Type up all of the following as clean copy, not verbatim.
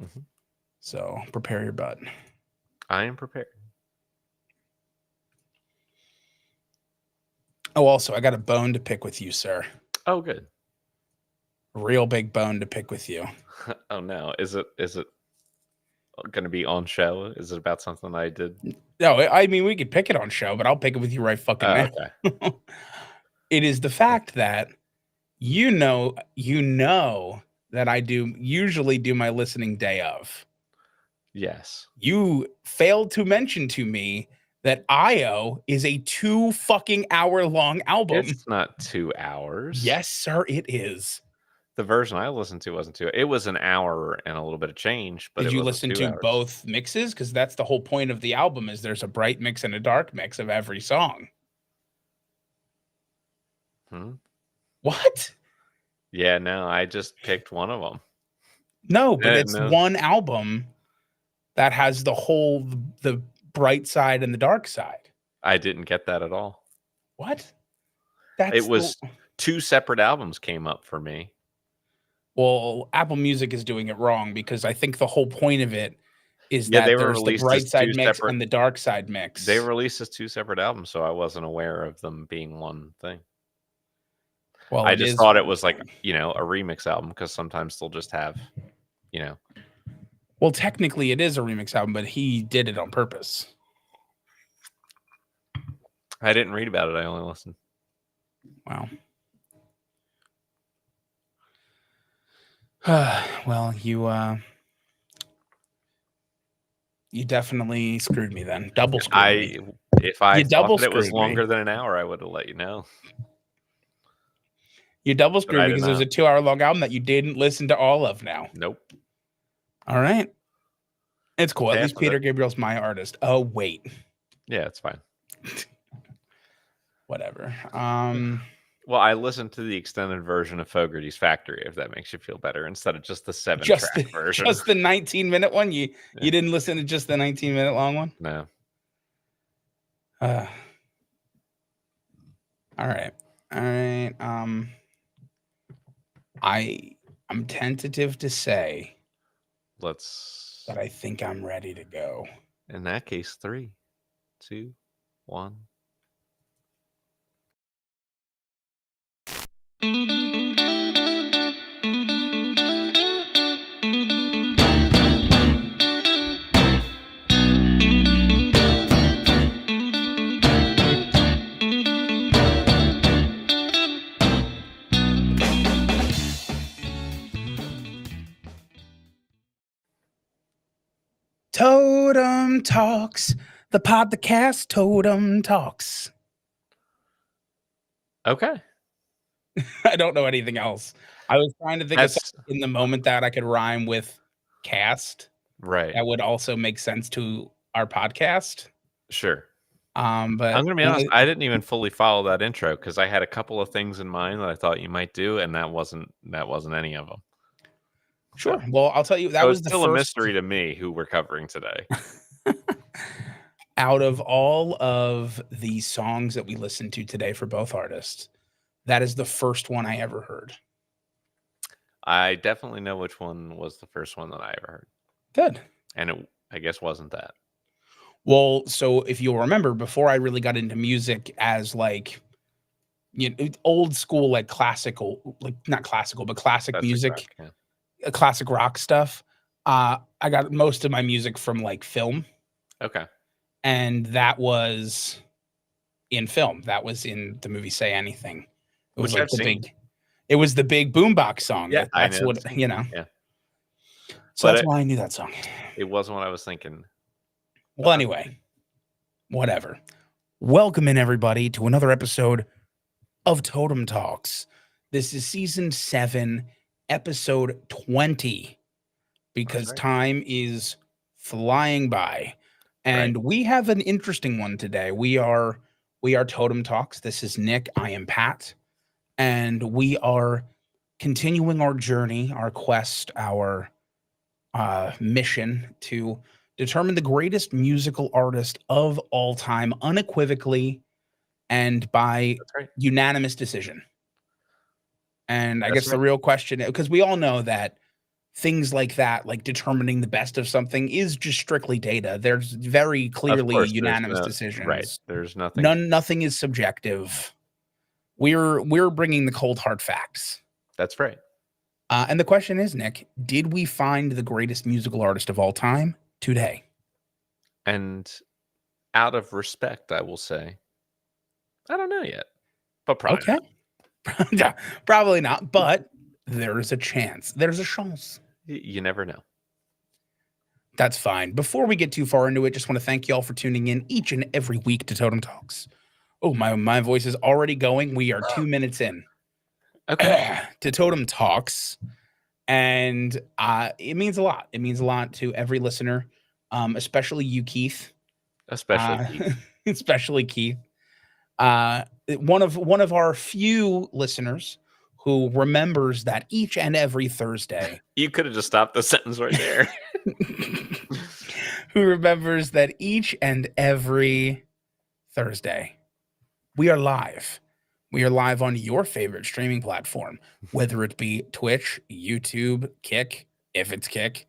Mhm. So prepare your butt. I am prepared. Oh, also, I got a bone to pick with you, sir. Oh, good. Real big bone to pick with you. Oh no, is it going to be on show? Is it about something I did? No, I mean, we could pick it on show, but I'll pick it with you right fucking Oh, now. okay. It is the fact that you know that I usually do my listening day of. Yes. You failed to mention to me that IO is a 2 fucking hour long album. It's not 2 hours. Yes, sir, it is. The version I listened to wasn't 2. It was an hour and a little bit of change, but Did it you wasn't listen 2 to hours. both mixes? Because that's the whole point of the album is there's a bright mix and a dark mix of every song. Hmm? What? Yeah, no, I just picked one of them. No, but it's No, one album that has the bright side and the dark side. I didn't get that at all. What? It That's the was 2 separate albums came up for me. Well, Apple Music is doing it wrong because I think the whole point of it is Yeah, they that were there's the released as bright 2 side mix separate and the dark side they mix. were released as 2 separate albums, so I wasn't aware of them being one thing. Well, I it just is thought it one was like, thing. a remix album because sometimes they'll just have, you know Well, technically it is a remix album, but he did it on purpose. I didn't read about it, I only listened. Wow. Well, you definitely screwed me then. Double screwed me. If I You thought double that it was screwed me. longer than an hour, I would have let you know, You double but screwed I me did because it was a not. 2 hour long album that you didn't listen to all of now. Nope. All right. It's cool. At Half least of it. Peter Gabriel's my artist. Oh, wait. Yeah, it's fine. Whatever. Well, I listened to the extended version of Fogerty's Factory, if that makes you feel better, instead of just the 7-track version. Just the 19-minute one. You Yeah. didn't listen to just the 19-minute long one. No. All right. I'm tentative to say Let's. that I think I'm ready to go. In that case, 3, 2, 1. Totem Talks, the podcast Totem Talks. Okay. I don't know anything else. I was trying to think of That's something in the moment that I could rhyme with cast right. that would also make sense to our podcast. Sure. But I'm gonna be honest, I didn't even fully follow that intro because I had a couple of things in mind that I thought you might do, and that wasn't any of them. Sure. So, Well, I'll tell you, that so was it's the still a first mystery to me who we're covering today. out of all of the songs that we listened to today for both artists. That is the first one I ever heard. I definitely know which one was the first one that I ever heard, Good. and it, I guess, wasn't that. Well, so if you'll remember, before I really got into music as like old school, like classical, like not classical, but classic That's music, yeah. Classic rock stuff. I got most of my music from like film. Okay. And that was in film. That was in the movie Say Anything. It was Which like I've seen. It was the big boombox song. Yeah, I That's know. what, Yeah. So But that's why I knew that song. it wasn't what I was thinking. Well, anyway, whatever. Welcome in, everybody, to another episode of Totem Talks. This is season 7, episode 20, because right. time is flying by. And we have an interesting one today. We are Totem Talks. This is Nick. I am Pat. And we are continuing our journey, our quest, our mission to determine the greatest musical artist of all time, unequivocally and by unanimous decision. And I guess the real question, because we all know that things like that, like determining the best of something, is just strictly data. There's very Of clearly course, there's unanimous no right. decisions. There's nothing. Nothing is subjective. We're bringing the cold hard facts. That's right. And the question is, Nick, did we find the greatest musical artist of all time today? And out of respect, I will say, I don't know yet, but probably Okay. Yeah, probably not, but there's a chance. There's a chance. you never know. That's fine. Before we get too far into it, just want to thank you all for tuning in each and every week to Totem Talks. Oh, my voice is already going. We are 2 minutes in Okay. to Totem Talks, and it means a lot. It means a lot to every listener, especially you, Keith. Especially Keith. Especially Keith. One of our few listeners who remembers that each and every Thursday. You could have just stopped the sentence right there. Who remembers that each and every Thursday we are live. We are live on your favorite streaming platform, whether it be Twitch, YouTube, Kick, if it's Kick.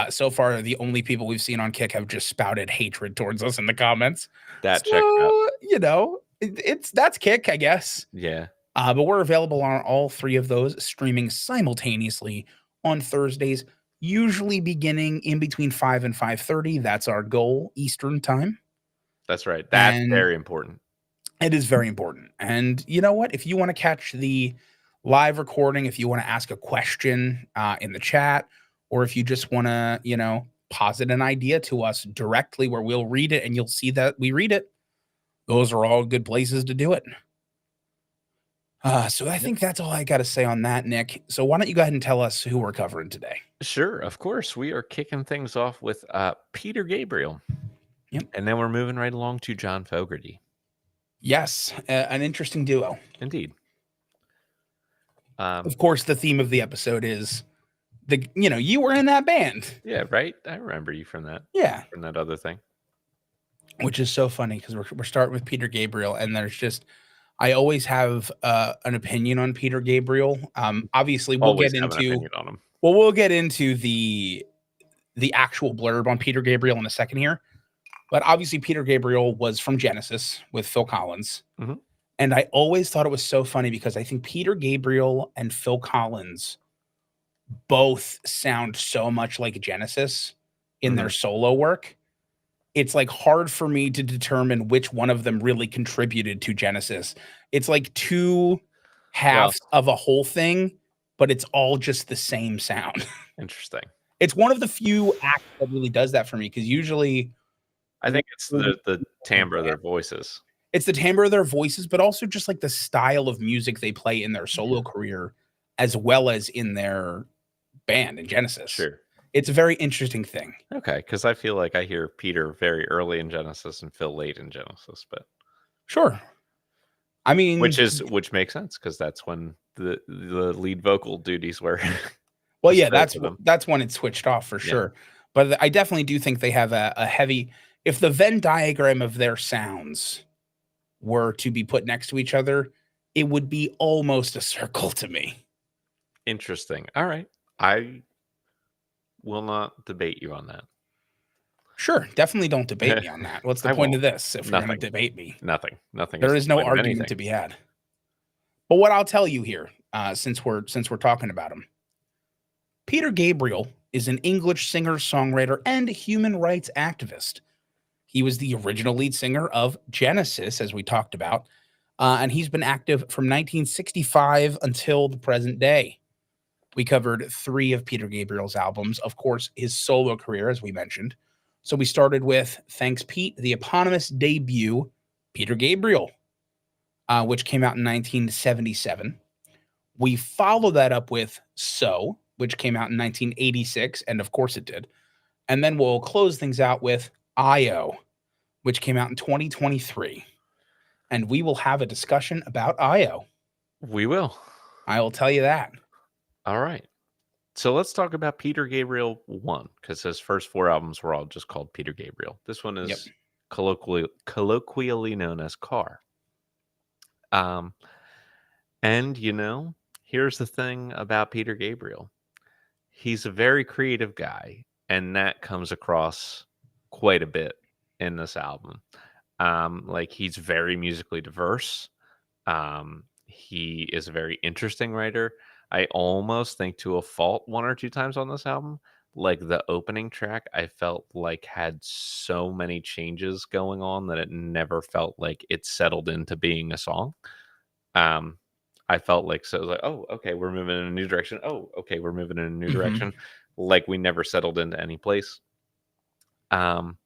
So far, the only people we've seen on Kick have just spouted hatred towards us in the comments. That checks out. You know, that's Kick, I guess. Yeah. But we're available on all three of those, streaming simultaneously on Thursdays, usually beginning in between 5 and 5:30. That's our goal, Eastern time. That's right. That's very important. It is very important. And you know what? If you want to catch the live recording, if you want to ask a question in the chat, or if you just want to, posit an idea to us directly where we'll read it and you'll see that we read it, those are all good places to do it. So I think that's all I got to say on that, Nick. So why don't you go ahead and tell us who we're covering today? Sure, of course. We are kicking things off with Peter Gabriel. Yep. And then we're moving right along to John Fogerty. Yes, an interesting duo. Indeed. Of course, the theme of the episode is you were in that band. Yeah, right. I remember you from that. Yeah, from that other thing. Which is so funny because we're starting with Peter Gabriel, and there's just I always have an opinion on Peter Gabriel. Obviously, we'll Always get have an into opinion on him. Well, we'll get into the actual blurb on Peter Gabriel in a second here. But obviously, Peter Gabriel was from Genesis with Phil Collins. Mm-hmm. And I always thought it was so funny because I think Peter Gabriel and Phil Collins both sound so much like Genesis in their solo work. It's like hard for me to determine which one of them really contributed to Genesis. It's like two halves of a whole thing, but it's all just the same sound. Interesting. It's one of the few acts that really does that for me because usually I think it's the timbre of their voices. It's the timbre of their voices, but also just like the style of music they play in their solo career as well as in their band in Genesis. Sure. It's a very interesting thing. Okay, because I feel like I hear Peter very early in Genesis and Phil late in Genesis, but sure. I mean, which makes sense because that's when the lead vocal duties were. Well, yeah, that's when it switched off for sure. Yeah. But I definitely do think they have a heavy. If the Venn diagram of their sounds were to be put next to each other, it would be almost a circle to me. Interesting. All right, I will not debate you on that. Sure, definitely don't debate me on that. What's the point of this if you're going to debate me? Nothing. There is no argument to be had. But what I'll tell you here, since we're talking about him, Peter Gabriel is an English singer, songwriter, and human rights activist. He was the original lead singer of Genesis, as we talked about, and he's been active from 1965 until the present day. We covered 3 of Peter Gabriel's albums, of course, his solo career, as we mentioned. So we started with Thanks Pete, the eponymous debut, Peter Gabriel, which came out in 1977. We followed that up with So, which came out in 1986, and of course it did. And then we'll close things out with IO, which came out in 2023. And we will have a discussion about IO. We will. I will tell you that. All right. So let's talk about Peter Gabriel 1, because his first 4 albums were all just called Peter Gabriel. This one is colloquially known as Car. And, here's the thing about Peter Gabriel. he's a very creative guy, and that comes across quite a bit in this album. Like he's very musically diverse. He is a very interesting writer. I almost think to a fault one or two times on this album, like the opening track, I felt like had so many changes going on that it never felt like it settled into being a song. Um, I felt like so it was like, oh, okay, we're moving in a new direction. Oh, okay, we're moving in a new Mhm. direction. Like we never settled into any place. Um,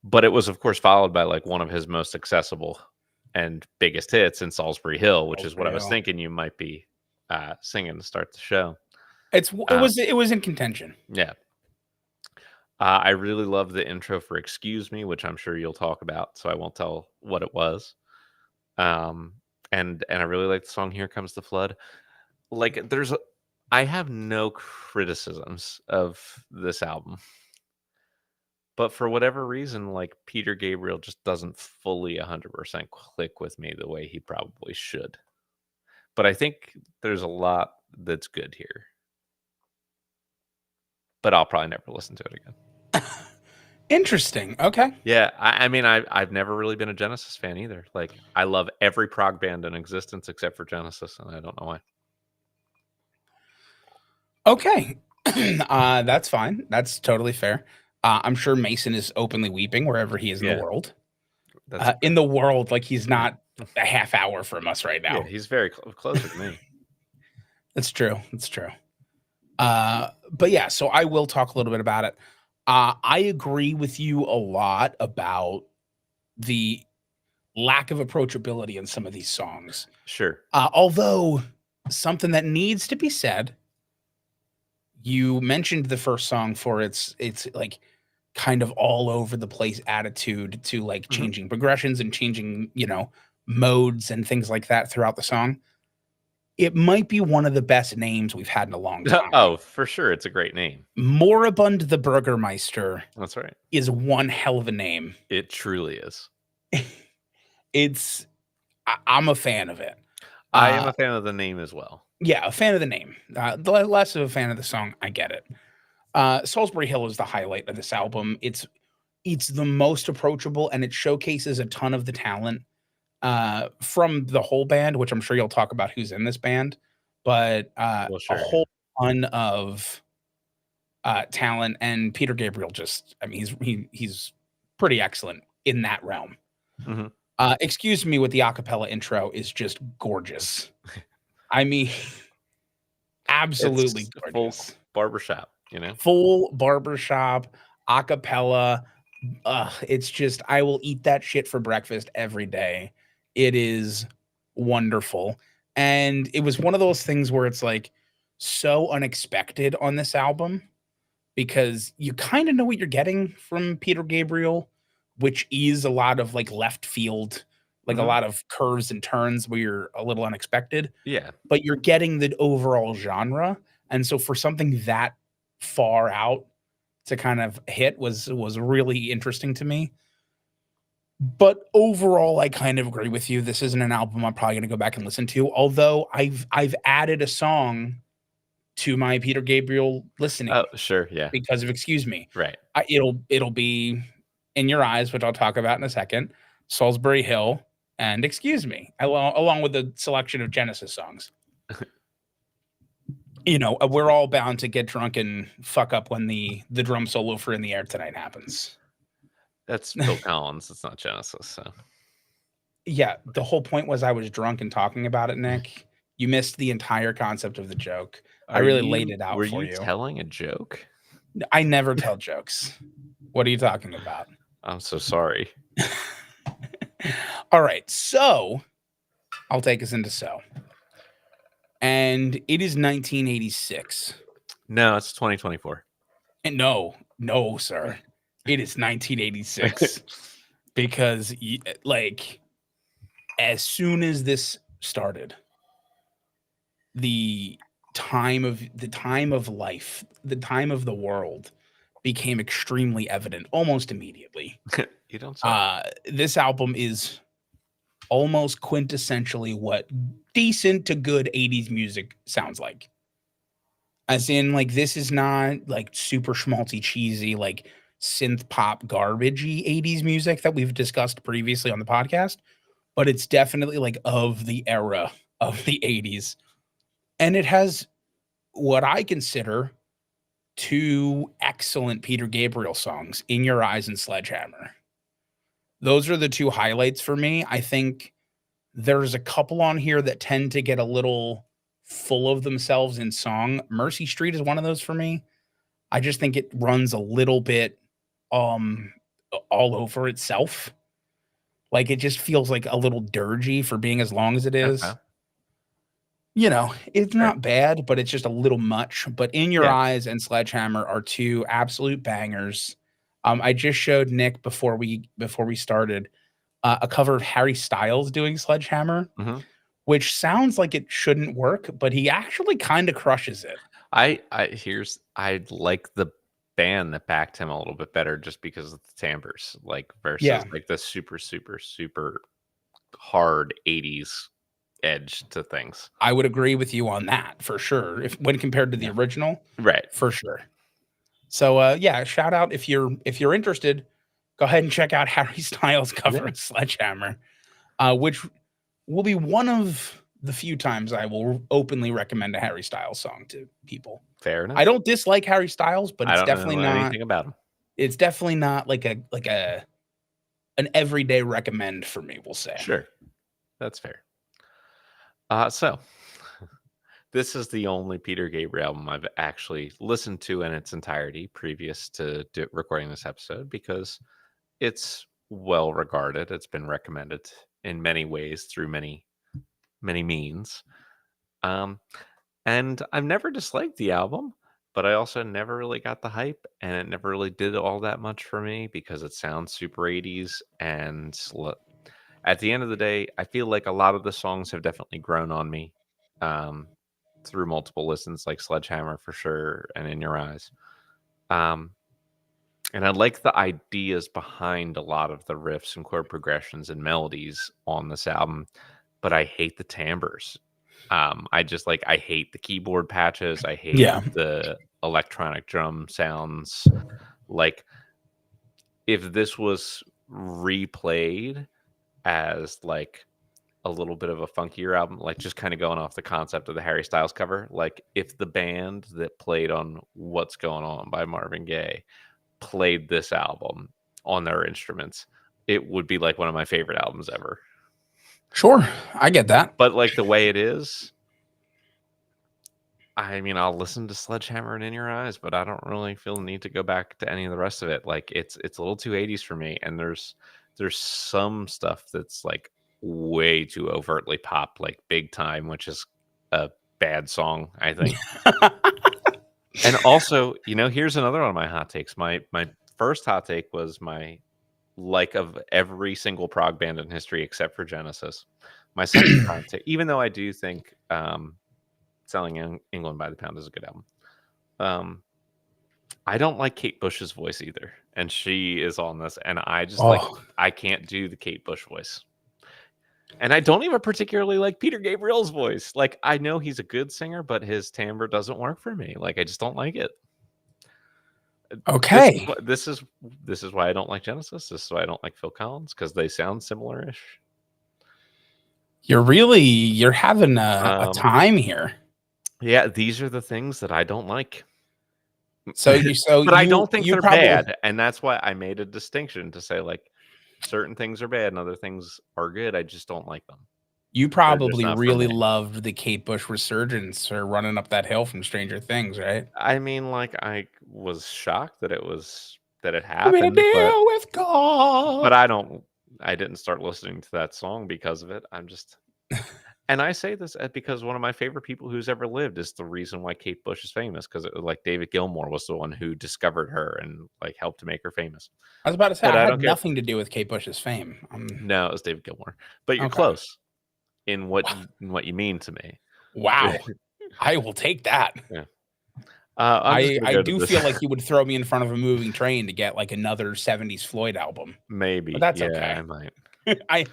but it was, of course, followed by like one of his most accessible and biggest hits in Salisbury Hill, which is what Salisbury I was Hill. thinking you might be singing to start the show. It Um, was in contention. yeah, I really love the intro for "Excuse Me," which I'm sure you'll talk about, so I won't tell what it was. Um, and I really like the song "Here Comes the Flood." Like, I have no criticisms of this album, but for whatever reason, like Peter Gabriel just doesn't fully 100% click with me the way he probably should. But I think there's a lot that's good here. But I'll probably never listen to it again. Interesting. Okay. Yeah, I mean, I've never really been a Genesis fan either. Like, I love every prog band in existence except for Genesis, and I don't know why. Okay. That's fine. That's totally fair. I'm sure Mason is openly weeping wherever he is in the Yeah, world. that's In the world, like he's yeah, not a half hour from us right yeah. now. He's very closer to me. That's true. That's true. But yeah, so I will talk a little bit about it. I agree with you a lot about the lack of approachability in some of these songs. Sure. Although something that needs to be said, you mentioned the first song for its like kind of all over the place attitude to like Hmm. changing progressions and changing, modes and things like that throughout the song. It might be one of the best names we've had in a long time. Oh, for sure, it's a great name. Moribund the Burgermeister That's right. is one hell of a name. It truly is. It's I'm a fan of it. I am Uh, a fan of the name as well. yeah, a fan of the name. Less of a fan of the song. I get it. Salisbury Hill is the highlight of this album. It's the most approachable, and it showcases a ton of the talent from the whole band, which I'm sure you'll talk about who's in this band, but Well, a sure, whole ton of talent. And Peter Gabriel just, I mean, he's pretty excellent in that realm. yeah. Hmm. Excuse Me with the acapella intro is just gorgeous. I mean, absolutely It's full gorgeous. barbershop, you know? Full barbershop acapella. It's just I will eat that shit for breakfast every day. It is wonderful. And it was one of those things where it's like so unexpected on this album because you kind of know what you're getting from Peter Gabriel, which is a lot of like left field, like a Hmm. lot of curves and turns where you're a little unexpected, Yeah. but you're getting the overall genre. And so for something that far out to kind of hit was really interesting to me. But overall, I kind of agree with you. This isn't an album I'm probably going to go back and listen to. Although I've added a song to my Peter Gabriel Oh, listening sure. Yeah. because of Excuse Me. Right. It'll be In Your Eyes, which I'll talk about in a second, Salisbury Hill, and Excuse Me, along with the selection of Genesis songs. We're all bound to get drunk and fuck up when the drum solo for In the Air Tonight happens. That's Phil Collins. It's not Genesis. So, Yeah, the whole point was I was drunk and talking about it, Nick. You missed the entire concept of the joke. I really laid it out were for you you. telling a joke? I never tell jokes. What are you talking about? I'm so sorry. All right, so I'll take us into So. And it is 1986. No, it's 2024. And no, sir. It is 1986 because like as soon as this started, the time of life, the time of the world became extremely evident almost immediately. You don't say. This album is almost quintessentially what decent to good 80s music sounds like. As in, like, this is not, like, super schmaltzy, cheesy, like, synth pop garbagey '80s music that we've discussed previously on the podcast, but it's definitely, like, of the era of the '80s, and it has what I consider 2 excellent Peter Gabriel songs, "In Your Eyes" and "Sledgehammer." Those are the 2 highlights for me. I think there's a couple on here that tend to get a little full of themselves in song. "Mercy Street" is one of those for me. I just think it runs a little bit, um, all over itself. Like, it just feels, like, a little dirgy for being as long as it Okay, is. You know, it's sure. not bad, but it's just a little much. But "In Your Yeah. Eyes" and "Sledgehammer" are 2 absolute bangers. I just showed Nick before we started, a cover of Harry Styles doing "Sledgehammer," Mhm. which sounds like it shouldn't work, but he actually kinda crushes it. I like the band that backed him a little bit better just because of the timbres, like, versus, Yeah, like, the super, super, super hard '80s edge to things. I would agree with you on that for sure, if when compared to the Yeah. original, Right. for sure. So, yeah, shout out if you're interested, go ahead and check out Harry Styles' cover Yeah, of "Sledgehammer," which will be one of the few times I will openly recommend a Harry Styles song to people. fair I enough. don't dislike Harry Styles, but I it's don't definitely know not anything about him. it's definitely not like a an everyday recommend for me, we'll say. Sure, that's fair. So this is the only Peter Gabriel album I've actually listened to in its entirety previous to recording this episode because it's well regarded. It's been recommended in many ways through many, many means. Um, and I've never disliked the album, but I also never really got the hype, and it never really did all that much for me because it sounds super 80s. And at the end of the day, I feel like a lot of the songs have definitely grown on me. Um, through multiple listens, like Sledgehammer for sure, and In Your Eyes. Um, and I like the ideas behind a lot of the riffs and chord progressions and melodies on this album, but I hate the timbres. I just like I hate the keyboard patches. I hate Yeah. the electronic drum sounds. Like if this was replayed as like a little bit of a funkier album, like, just kinda going off the concept of the Harry Styles cover, like, if the band that played on "What's Going On" by Marvin Gaye played this album on their instruments, it would be, like, one of my favorite albums ever. Sure, I get that. But, like, the way it is, I mean, I'll listen to Sledgehammer and In Your Eyes, but I don't really feel the need to go back to any of the rest of it. Like, it's a little too '80s for me, and there's some stuff that's, like, way too overtly pop, like Big Time, which is a bad song, I think. And also, here's another one of my hot takes. My first hot take was my like of every single prog band in history except for Genesis. My second hot take, even though I do think, Selling England by the Pound is a good album. Um, I don't like Kate Bush's voice either, and she is on this, and I just like Oh, I can't do the Kate Bush voice. And I don't even particularly like Peter Gabriel's voice. Like I know he's a good singer, but his timbre doesn't work for me. Like I just don't like it. This is okay. what this is why I don't like Genesis. This is why I don't like Phil Collins because they sound similar-ish. You're having a Um, time here. yeah, these are the things that I don't like. So you so But I you don't think you they're probably bad, and that's why I made a distinction to say, like, certain things are bad and other things are good, I just don't like them. you They're just probably not for really me. loved the Kate Bush resurgence or running up that hill from Stranger Things, right? I mean, like, I was shocked that it I made a happened, but deal with God. I didn't start listening to that song because of it, I'm just and I say this, because one of my favorite people who's ever lived is the reason why Kate Bush is famous, 'cause, like, David Gilmour was the one who discovered her and, like, helped to make her famous. I was about to say But I I had don't care. nothing to do with Kate Bush's fame. No, it was David Gilmour, but you're Okay. close in what you mean to me. Wow. I will take that. Yeah. I'm just I gonna I go to do this feel like you would throw me in front of a moving train to get, like, another '70s Floyd album, but maybe, that's yeah, okay. I might. I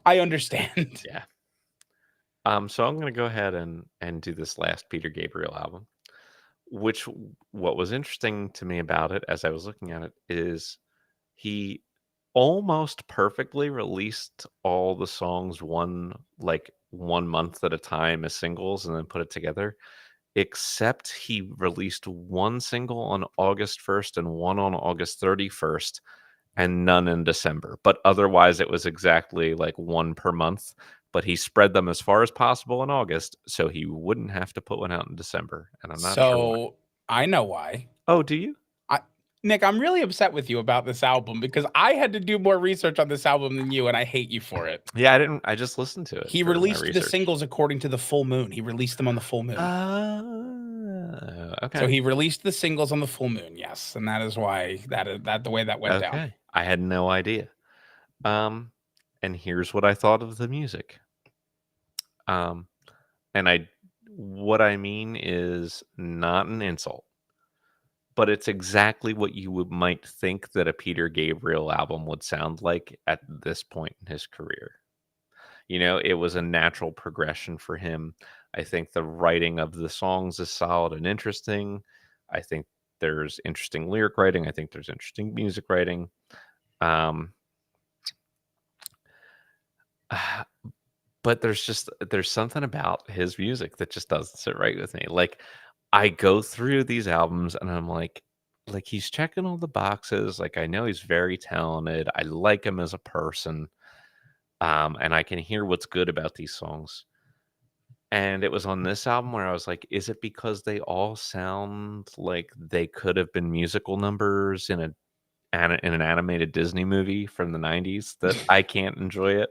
I understand. Yeah. So I'm gonna go ahead and do this last Peter Gabriel album, which what was interesting to me about it as I was looking at it is he almost perfectly released all the songs one month at a time as singles and then put it together, except he released one single on August 1st and one on August 31st and none in December. But otherwise, it was exactly like one per month. But he spread them as far as possible in August so he wouldn't have to put one out in December. And I'm not sure why. So I know why. Oh, do you? I Nick, I'm really upset with you about this album because I had to do more research on this album than you, and I hate you for it. Yeah, I didn't. I just listened to it He for my released the research. singles according to the full moon. He released them on the full moon. So Okay. he released the singles on the full moon, yes, and that is why that the way that went down. Okay. I had no idea. Um, and here's what I thought of the music. Um, and what I mean is not an insult, but it's exactly what might think that a Peter Gabriel album would sound like at this point in his career. It was a natural progression for him. I think the writing of the songs is solid and interesting. I think there's interesting lyric writing. I think there's interesting music writing. Um, but there's something about his music that just doesn't sit right with me. Like I go through these albums and I'm like he's checking all the boxes. Like I know he's very talented. I like him as a person. And I can hear what's good about these songs. And it was on this album where I was like, is it because they all sound like they could have been musical numbers in an animated Disney movie from the 90s that I can't enjoy it?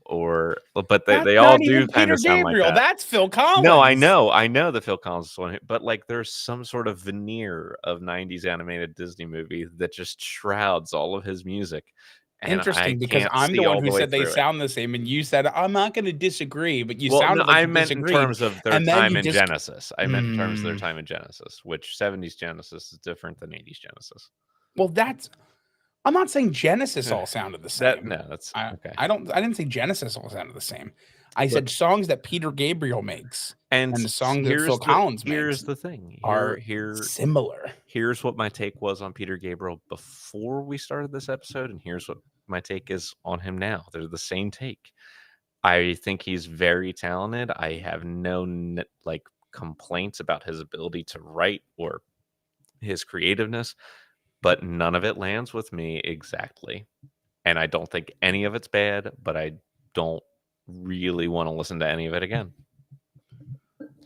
But That's they all not do even kind Peter of sound like Gabriel. that. That's Phil No, Collins. I know the Phil Collins one, but like there's some sort of veneer of 90s animated Disney movie that just shrouds all of his music, and I Interesting, because can't I'm the see one all who the way said they through it. sound the same, and you said, "I'm not gonna disagree," but you Well, no, sounded like I you meant in disagreed, terms of their and then time you in just Genesis. I meant in terms of their mm, time in Genesis, which 70s Genesis is different than 80s Genesis. well, that's I'm not saying Genesis all sounded the That same. no, that's okay. I didn't say Genesis all sounded the same. I Look, said songs that Peter Gabriel makes and and the song that Phil Collins here's makes the thing. are similar. Here's what my take was on Peter Gabriel before we started this episode, and here's what my take is on him now. They're the same take. I think he's very talented. I have no complaints about his ability to write or his creativeness, but none of it lands with me exactly. And I don't think any of it's bad, but I don't really want to listen to any of it again.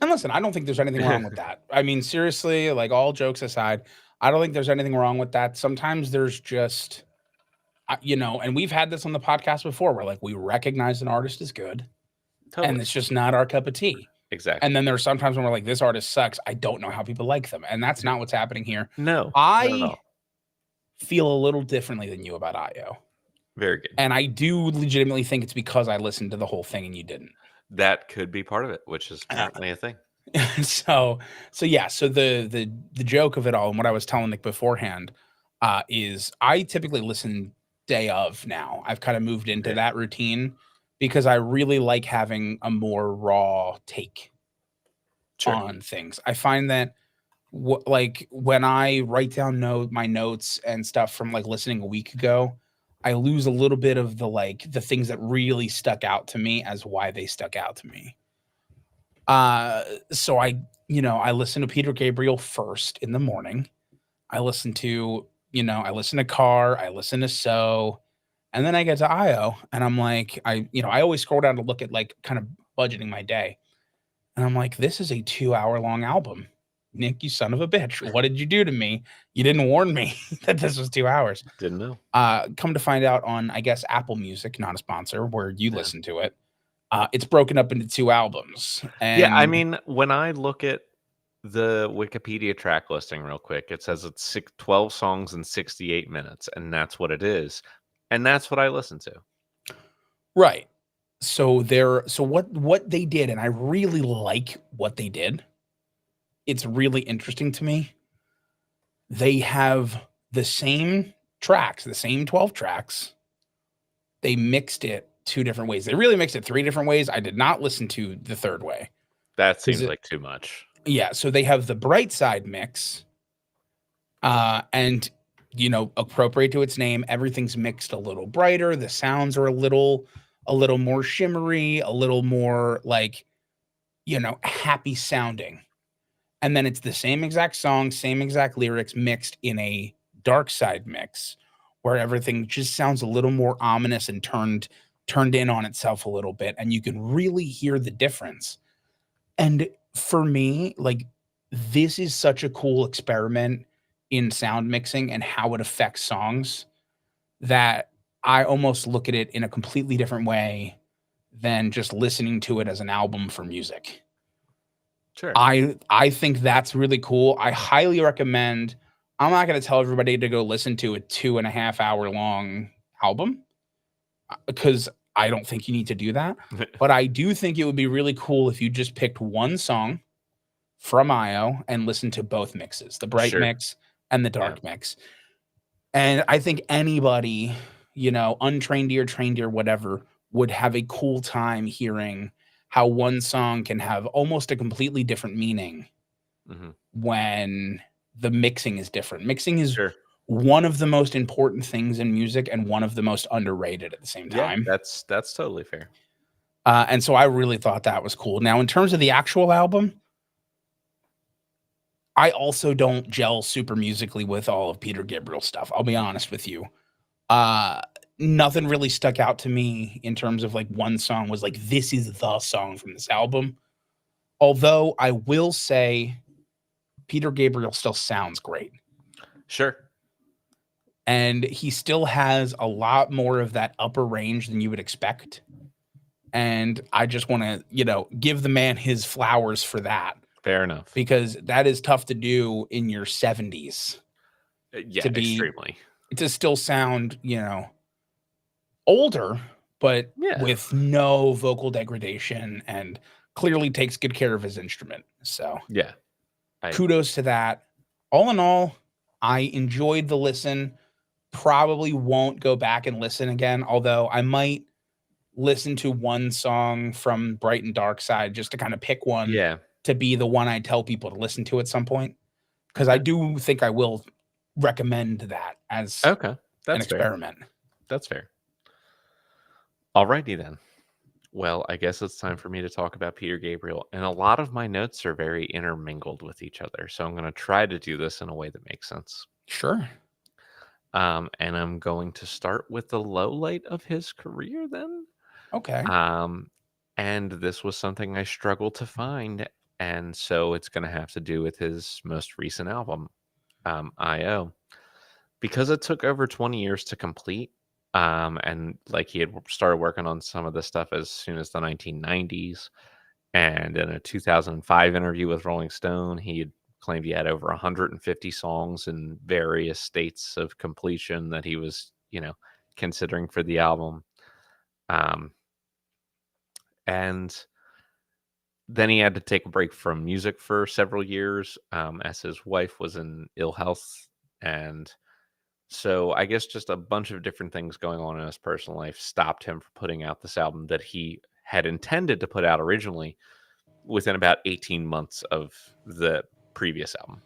And listen, I don't think there's anything wrong with that. I mean, seriously, like all jokes aside, I don't think there's anything wrong with that. Sometimes there's just, and we've had this on the podcast before where like we recognize an artist is good and Totally. it's just not our cup of tea. Exactly. And then there's sometimes when we're like, this artist sucks. I don't know how people like them. And that's not what's happening here. No, not at I all. feel a little differently than you about IO. Very good. And I do legitimately think it's because I listened to the whole thing and you didn't. That could be part of it, which is apparently a thing. so yeah, so the joke of it all and what I was telling Nick beforehand is I typically listen day of now. I've kind of moved into that routine because I really like having a more raw take on things. I find that like when I write down my notes and stuff from like listening a week ago, I lose a little bit of the things that really stuck out to me as why they stuck out to me. So I listen to Peter Gabriel first in the morning. I listen to, I listen to Car, I listen to So, and then I get to IO and I'm like, I always scroll down to look at like kind of budgeting my day. And I'm like, this is a 2-hour long album. Nick, you son of a bitch. What did you do to me? You didn't warn me that this was 2 hours. Didn't know. Come to find out on, I guess, Apple Music, not a sponsor, where you listen to it. It's broken up into 2 albums. Yeah, I And mean, when I look at the Wikipedia track listing real quick, it says it's 12 songs and 68 minutes, and that's what it is. And that's what I listen to. right. So what they did, and I really like what they did. It's really interesting to me. They have the same tracks, the same 12 tracks. They mixed it 2 different ways. They really mixed it 3 different ways. I did not listen to the third way. That seems like too much. Yeah, so they have the bright side mix, and appropriate to its name, everything's mixed a little brighter. The sounds are a little more shimmery, a little more like happy sounding. And then it's the same exact song, same exact lyrics mixed in a dark side mix where everything just sounds a little more ominous and turned in on itself a little bit, and you can really hear the difference. And for me, like, this is such a cool experiment in sound mixing and how it affects songs that I almost look at it in a completely different way than just listening to it as an album for music. Sure. I think that's really cool. I highly recommend. I'm not going to tell everybody to go listen to a 2.5 hour long album because I don't think you need to do that. But I do think it would be really cool if you just picked one song from IO and listened to both mixes, the bright Sure. mix and the Yeah. dark mix. And I think anybody, untrained ear, trained ear, whatever, would have a cool time hearing how one song can have almost a completely different meaning Mhm. when the mixing is different. Mixing is Sure. one of the most important things in music and one of the most underrated at the same Yeah, time. that's totally fair. And so I really thought that was cool. Now, in terms of the actual album, I also don't gel super musically with all of Peter Gabriel's stuff. I'll be honest with you. Uh, Nothing really stuck out to me in terms of like one song was like, this is the song from this album. Although I will say Peter Gabriel still sounds great. Sure. And he still has a lot more of that upper range than you would expect. And I just want to, give the man his flowers for that Fair enough. because that is tough to do in your 70s Yeah, to be extremely. to still sound, older, but Yeah. with no vocal degradation and clearly takes good care of his instrument. So Yeah. I agree. kudos to that. All in all, I enjoyed the listen. Probably won't go back and listen again, although I might listen to one song from Bright and Dark Side just to kind of pick one Yeah. to be the one I tell people to listen to at some point. Because I Okay. do think I will recommend that as Okay. an That's fair. experiment. That's fair. Alrighty then. Well, I guess it's time for me to talk about Peter Gabriel, and a lot of my notes are very intermingled with each other, so I'm going to try to do this in a way that makes sense. Sure. And I'm going to start with the low light of his career then. Okay. Um, and this was something I struggled to find, and so it's going to have to do with his most recent album, I.O. Because it took over 20 years to complete, and like he had started working on some of this stuff as soon as the 1990s. And in a 2005 interview with Rolling Stone, he had claimed he had over 150 songs in various states of completion that he was, considering for the album. Um, and then he had to take a break from music for several years, as his wife was in ill health. And so I guess just a bunch of different things going on in his personal life stopped him from putting out this album that he had intended to put out originally within about 18 months of the previous album.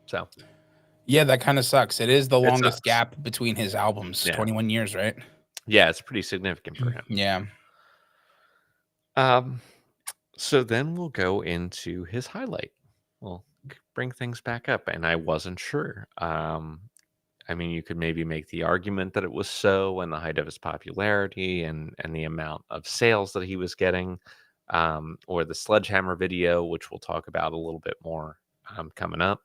So Yeah, that kind of sucks. It is the it longest sucks. gap between his albums, Yeah. 21 years, right? Yeah, it's pretty significant for him. Yeah. Um, so then we'll go into his highlight. We'll bring things back up, and I wasn't sure. I mean, you could maybe make the argument that it was so in the height of his popularity and the amount of sales that he was getting, or the Sledgehammer video, which we'll talk about a little bit more coming up.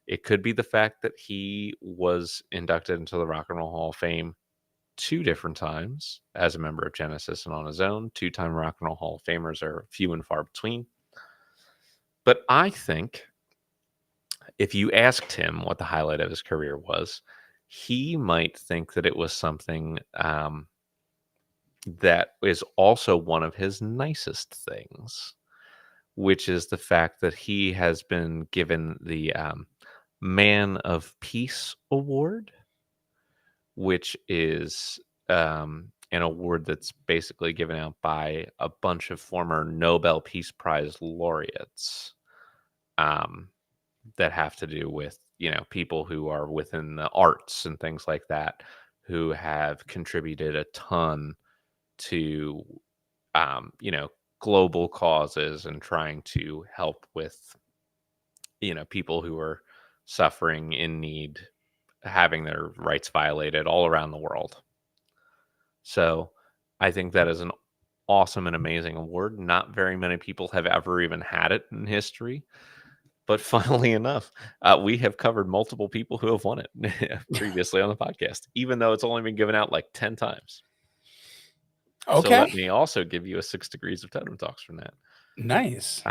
It could be the fact that he was inducted into the Rock and Roll Hall of Fame two different times as a member of Genesis and on his own. Two-time Rock and Roll Hall of Famers are few and far between. But I think if you asked him what the highlight of his career was, he might think that it was something that is also one of his nicest things, which is the fact that he has been given the Man of Peace Award, which is an award that's basically given out by a bunch of former Nobel Peace Prize laureates, um, that have to do with, people who are within the arts and things like that, who have contributed a ton to, global causes and trying to help with, people who are suffering in need, having their rights violated all around the world. So I think that is an awesome and amazing award. Not very many people have ever even had it in history. But funnily enough, we have covered multiple people who have won it previously on the podcast, even though it's only been given out like 10 times. So let Okay. me also give you a 6 degrees of Totem Talks from that. Nice.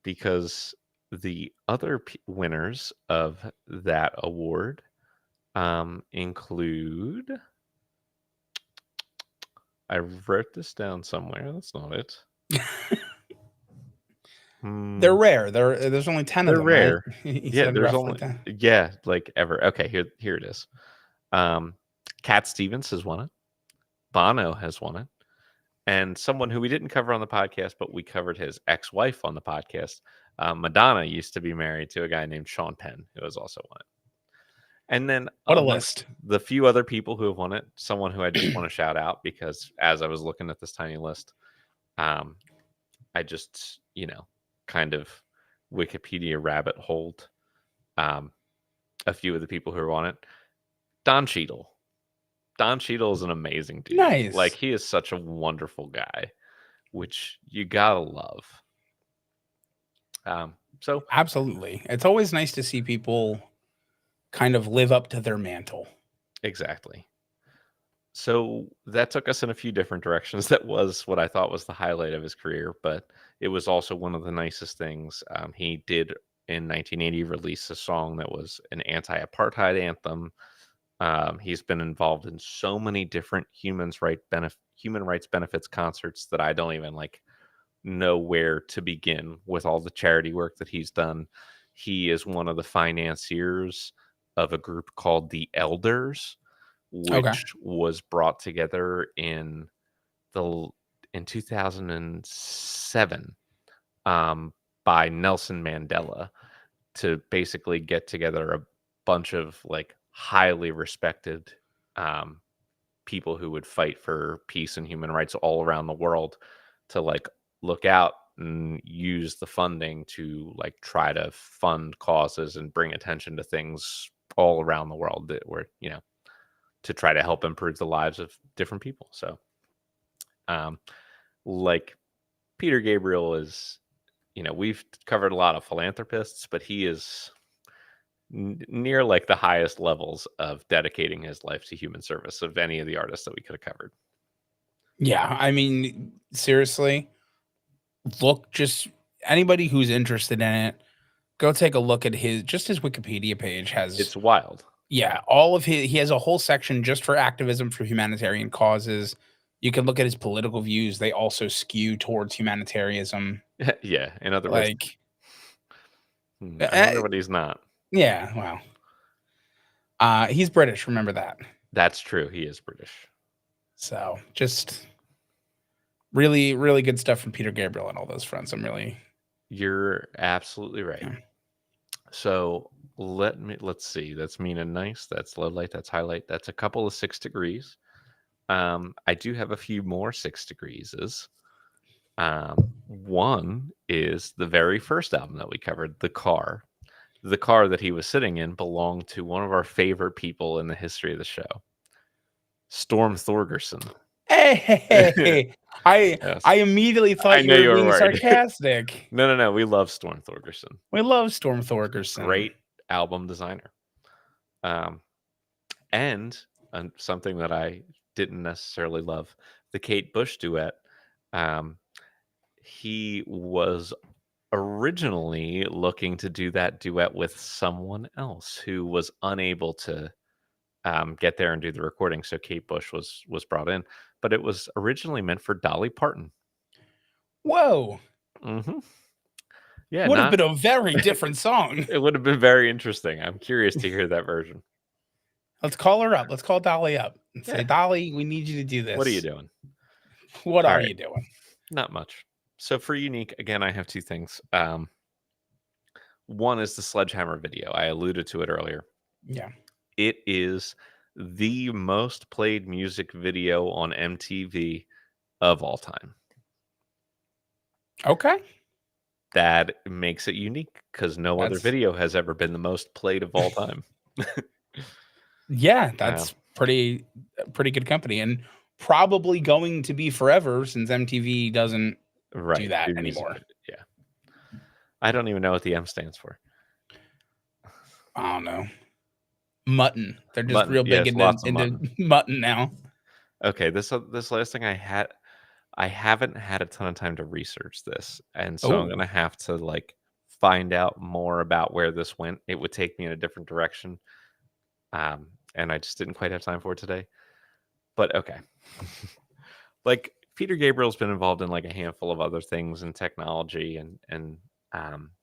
Because the other winners of that award include. I wrote this down somewhere. That's not it. They're rare. There's only 10 of They're them, right? rare. You Yeah, said there's roughly only 10. like ever. Okay, here it is. Cat Stevens has won it. Bono has won it. And someone who we didn't cover on the podcast, but we covered his ex-wife on the podcast. Madonna used to be married to a guy named Sean Penn, who has also won it. And then What a amongst list. the few other people who have won it, someone who I just want to shout out, because as I was looking at this tiny list, I just, kind of Wikipedia rabbit holed a few of the people who are on it. Don Cheadle. Don Cheadle is an amazing dude. Like, Nice. he is such a wonderful guy, which you gotta love. So Absolutely. It's always nice to see people kind of live up to their mantle. exactly. So that took us in a few different directions. That was what I thought was the highlight of his career, but it was also one of the nicest things. He did in 1980 release a song that was an anti-apartheid anthem. He's been involved in so many different human rights benefits concerts that I don't even know where to begin with all the charity work that he's done. He is one of the financiers of a group called the Elders, Okay. which was brought together the in 2007 by Nelson Mandela to basically get together a bunch of highly respected people who would fight for peace and human rights all around the world to look out and use the funding to try to fund causes and bring attention to things all around the world that were to try to help improve the lives of different people. So like Peter Gabriel is, we've covered a lot of philanthropists, but he is near the highest levels of dedicating his life to human service of any of the artists that we could have covered. Yeah. I mean, seriously, just anybody who's interested in it, go take a look at his Wikipedia page has, It's wild. yeah, all of he has a whole section just for activism for humanitarian causes. You can look at his political views. They also skew towards humanitarianism. Yeah. In other words, Like, I wonder what he's not. yeah, well, he's British. Remember that. That's true. He is British. So just really, really good stuff from Peter Gabriel on all those fronts. You're absolutely right. Yeah. So let's see. That's mean and nice. That's low light. That's highlight. That's a couple of 6 degrees. I do have a few more 6 degrees. One is the very first album that we covered, The Car. The car that he was sitting in belonged to one of our favorite people in the history of the show, Storm Thorgerson. Hey, Yes. I immediately I thought you know were you were being worried. sarcastic. No. We love Storm Thorgerson. We love Storm Thorgerson. Great album designer. And something that I didn't necessarily love, the Kate Bush duet. He was originally looking to do that duet with someone else who was unable to get there and do the recording. So Kate Bush was brought in, but it was originally meant for Dolly Parton. Whoa. Mm-hmm. Yeah, Would have been a very different song. It would have been very interesting. I'm curious to hear that version. Let's call her up. Let's call Dolly up. and say, Yeah. Dolly, we need you to do What are you this. doing? What All are right. you doing? Not much. So for unique, again, I have two things. One is the Sledgehammer video. I alluded to it earlier. Yeah. It is the most played music video on MTV of all time. Okay. That makes it unique because no other That's video has ever been the most played of all time. yeah, Uh, that's pretty good company, and probably going to be forever since MTV doesn't do right. that Do music anymore. video. Yeah. I don't even know what the M stands for. I don't know. Mutton. They're just Mutton. real big Yes, lots of into mutton. mutton now. Okay, this last thing I haven't had a ton of time to research this, and so I'm Oh, gonna have to, like, find out more about where this went. It would take me in a different direction, and I just didn't quite have time for it today, but okay. Like, Peter Gabriel's been involved in, like, a handful of other things in technology and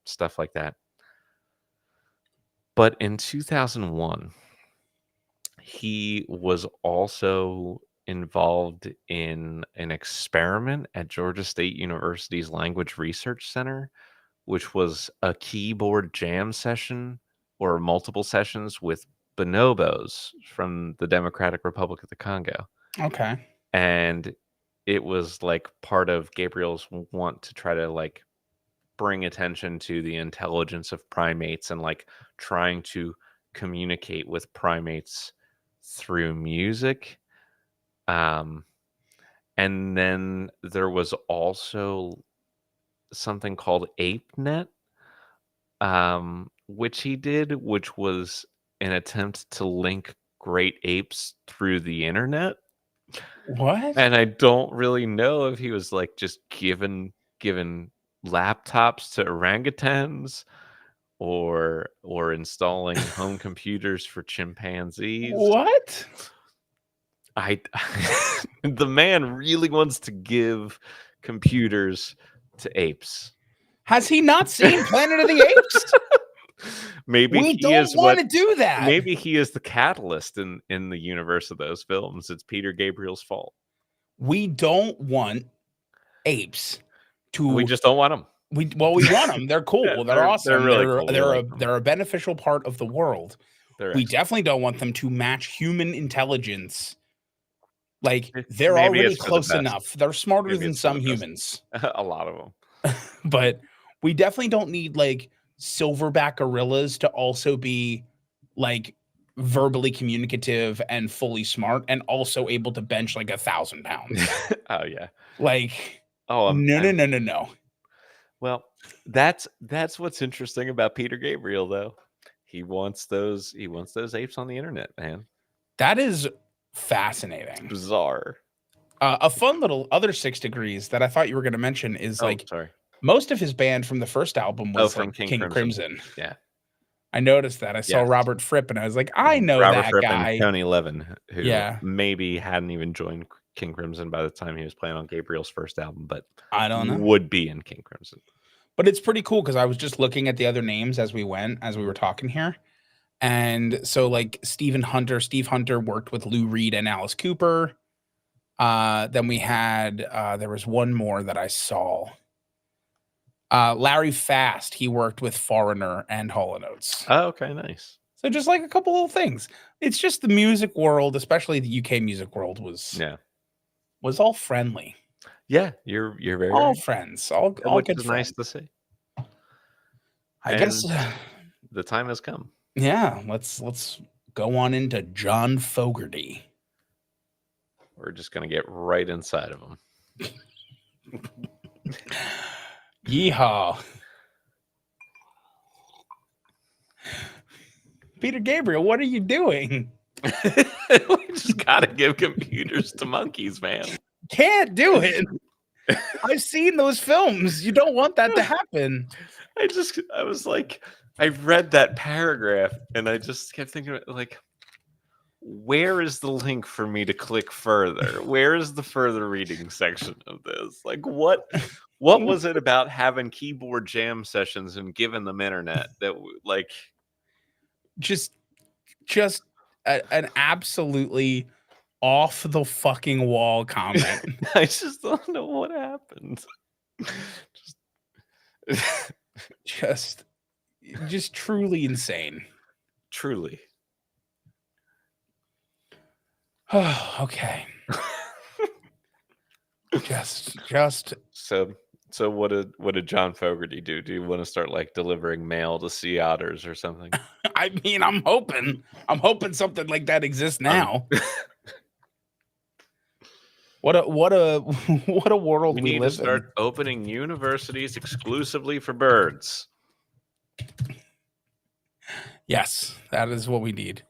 stuff like that, but in 2001, he was also involved in an experiment at Georgia State University's Language Research Center, which was a keyboard jam session or multiple sessions with bonobos from the Democratic Republic of the Congo. okay. And it was like part of Gabriel's want to try to like bring attention to the intelligence of primates and like trying to communicate with primates through music. Um, and then there was also something called ApeNet, which he did, which was an attempt to link great apes through the internet. What? And I don't really know if he was like just given laptops to orangutans or installing home computers for chimpanzees. What? I the man really wants to give computers to apes. Has he not seen Planet of the Apes? Maybe We he don't is want what to do that. maybe he is the catalyst in the universe of those films. It's Peter Gabriel's fault. We don't want apes We to just don't want them. we want them. They're Yeah, cool. They're they're awesome. really cool. We like them. They're a beneficial part of the world. They're We excellent. definitely don't want them to match human intelligence. Like they're Maybe already it's for the close best. enough. They're smarter Maybe than it's for some the best. humans. A lot of them. But we definitely don't need like silverback gorillas to also be like verbally communicative and fully smart and also able to bench like 1,000 pounds. Oh yeah. Like, Oh, no, no, no, no, no. well, that's what's interesting about Peter Gabriel, though. He wants those apes on the internet, man. That is It's fascinating. bizarre. A fun little other 6 degrees that I thought you were going to mention is Oh, like sorry. most of his band from the first album Oh, was from like King King Crimson. Crimson. Yeah. I noticed that. I saw Yes. Robert Fripp and I was like, I know Robert that Fripp and guy. Tony Levin, who Yeah, maybe hadn't even joined King Crimson by the time he was playing on Gabriel's first album, but I don't know. would be in King Crimson. But it's pretty cool because I was just looking at the other names as we were talking here. And so like Steve Hunter worked with Lou Reed and Alice Cooper. Then we had there was one more that I saw. Larry Fast, he worked with Foreigner and Hall & Oates. Oh, okay, nice. So just like a couple little things. It's just the music world, especially the UK music world Yeah. was all friendly. Yeah, you're very All right. friends, Yeah, all which good is nice friends. to see. I guess And the time has come. yeah, let's go on into John Fogerty. We're just gonna get right inside of him. Yeehaw. Peter Gabriel, what are you doing? We just gotta give computers to monkeys, man. Can't do it. I've seen those films. You don't want that to happen. I was like, I read that paragraph and I just kept thinking, like, where is the link for me to click further? Where is the further reading section of this? Like, what was it about having keyboard jam sessions and giving them internet that Just an absolutely off the fucking wall comment. I just don't know what happened. Just Just just truly insane. truly. Okay. Just So what did John Fogerty do? Do you want to start like delivering mail to sea otters or something? I mean, I'm hoping something like that exists Um, now. What a what a world we we need to live in. start opening universities exclusively for birds. Yes, that is what we need.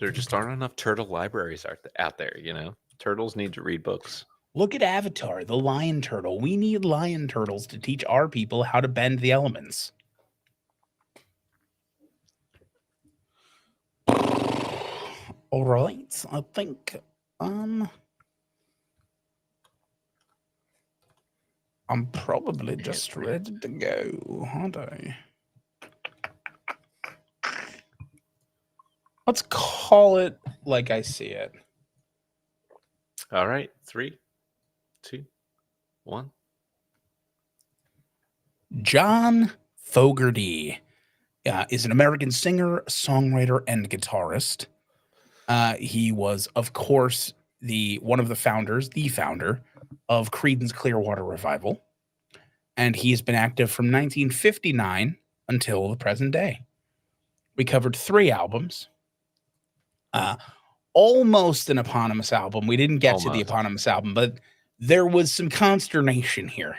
There just aren't enough turtle libraries out there, you know? Turtles need to read books. Look at Avatar, the lion turtle. We need lion turtles to teach our people how to bend the elements. All right, I think um I'm probably just ready to go, aren't I? Let's call it like I see it. All right, 3, 2, 1. John Fogerty is an American singer, songwriter, and guitarist. He was, of course, the founder of Creedence Clearwater Revival, and he's been active from 1959 until the present day. We covered 3 albums, uh, almost an eponymous album. We didn't get to the Almost. eponymous album, but there was some consternation here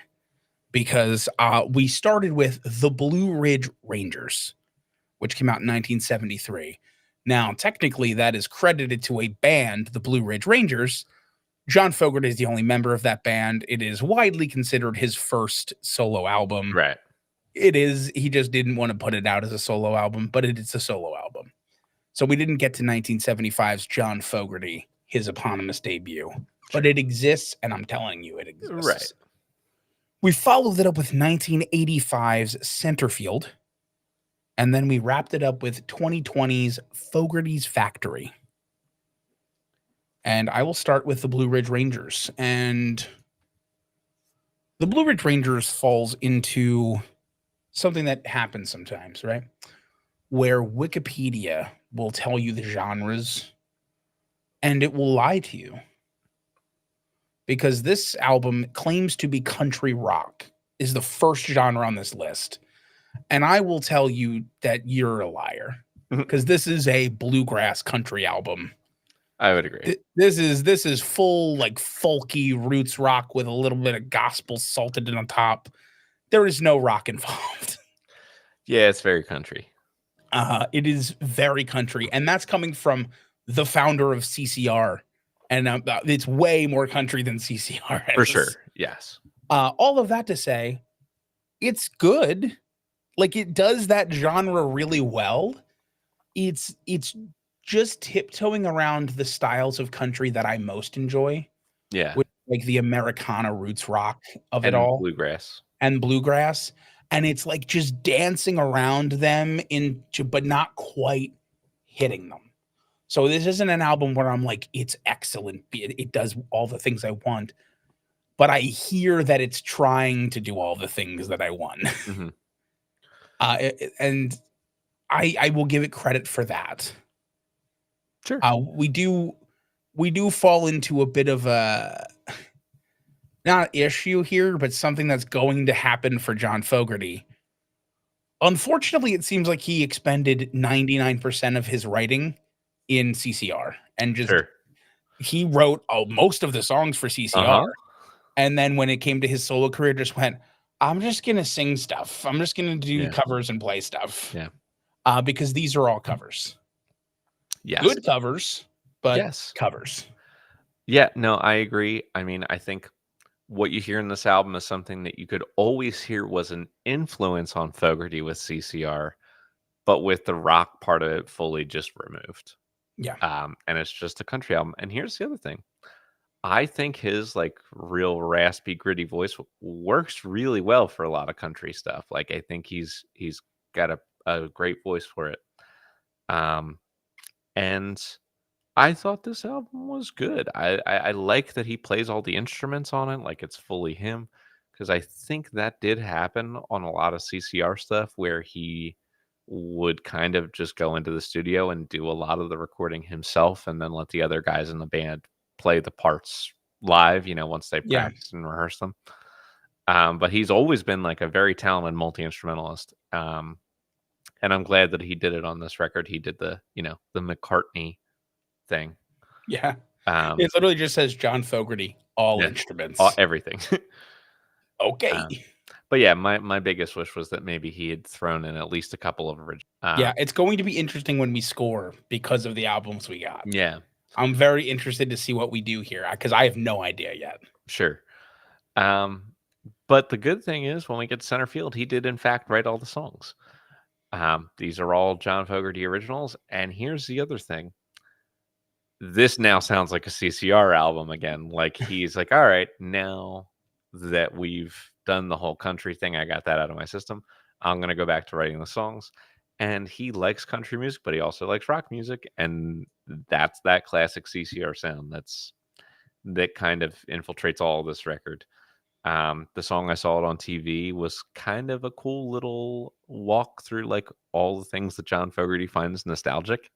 because we started with the Blue Ridge Rangers, which came out in 1973. Now, technically, that is credited to a band, the Blue Ridge Rangers. John Fogerty is the only member of that band. It is widely considered his first solo album. Right. It is. He just didn't want to put it out as a solo album, but it's a solo album. So we didn't get to 1975's John Fogerty, his eponymous debut, but it exists, and I'm telling you, it exists. Right. We followed it up with 1985's Centerfield, and then we wrapped it up with 2020's Fogerty's Factory. And I will start with the Blue Ridge Rangers. And the Blue Ridge Rangers falls into something that happens sometimes, right? Where Wikipedia will tell you the genres and it will lie to you. Because this album claims to be country rock, is the first genre on this list. And I will tell you that you're a liar because this is a bluegrass country album. I would agree. This is full like folky roots rock with a little bit of gospel salted in on top. There is no rock involved. Yeah, it's very country. It is very country, and that's coming from the founder of CCR, and it's way more country than CCR is. For sure. Yes. All of that to say, it's good. Like it does that genre really well. It's just tiptoeing around the styles of country that I most enjoy, Yeah. with like the Americana roots rock of it And all bluegrass. and bluegrass. And it's like just dancing around them but not quite hitting them. So this isn't an album where I'm like, it's excellent. It does all the things I want, but I hear that it's trying to do all the things that I want. Mm-hmm. And I will give it credit for that. Sure. We do fall into a bit of a not issue here, but something that's going to happen for John Fogerty. Unfortunately, it seems like he expended 99% of his writing in CCR and just he wrote most of the songs for CCR. And then when it came to his solo career, just went, I'm just going to sing stuff. I'm just going to do covers and play stuff. Yeah. Because these are all covers. Yes. Good covers, but covers. Yeah, no, I agree. I mean, I think what you hear in this album is something that you could always hear was an influence on Fogerty with CCR, but with the rock part of it fully just removed. Yeah. And it's just a country album. And here's the other thing. I think his, like, real raspy, gritty voice works really well for a lot of country stuff. Like, I think he's got a great voice for it. Um, and I thought this album was good. I like that he plays all the instruments on it, like it's fully him, because I think that did happen on a lot of CCR stuff where he would kind of just go into the studio and do a lot of the recording himself, and then let the other guys in the band play the parts live. Once they Yeah. practice and rehearse them. But he's always been like a very talented multi instrumentalist. And I'm glad that he did it on this record. He did the McCartney thing. Yeah. Um, It literally just says John Fogerty, all yeah, instruments. everything. Okay. um, but yeah, my biggest wish was that maybe he had thrown in at least a couple of original. Yeah, it's going to be interesting when we score because of the albums we got. Yeah, I'm very interested to see what we do here because I have no idea yet. sure. Um, but the good thing is when we get to center field, he did in fact write all the songs. These are all John Fogerty originals. And here's the other thing. This now sounds like a CCR album again. Like he's like, all right, now that we've done the whole country thing, I got that out of my system. I'm gonna go back to writing the songs. And he likes country music, but he also likes rock music, and that's that classic CCR sound. That kind of infiltrates all this record. The song I saw it on TV was kind of a cool little walk through like all the things that John Fogerty finds nostalgic.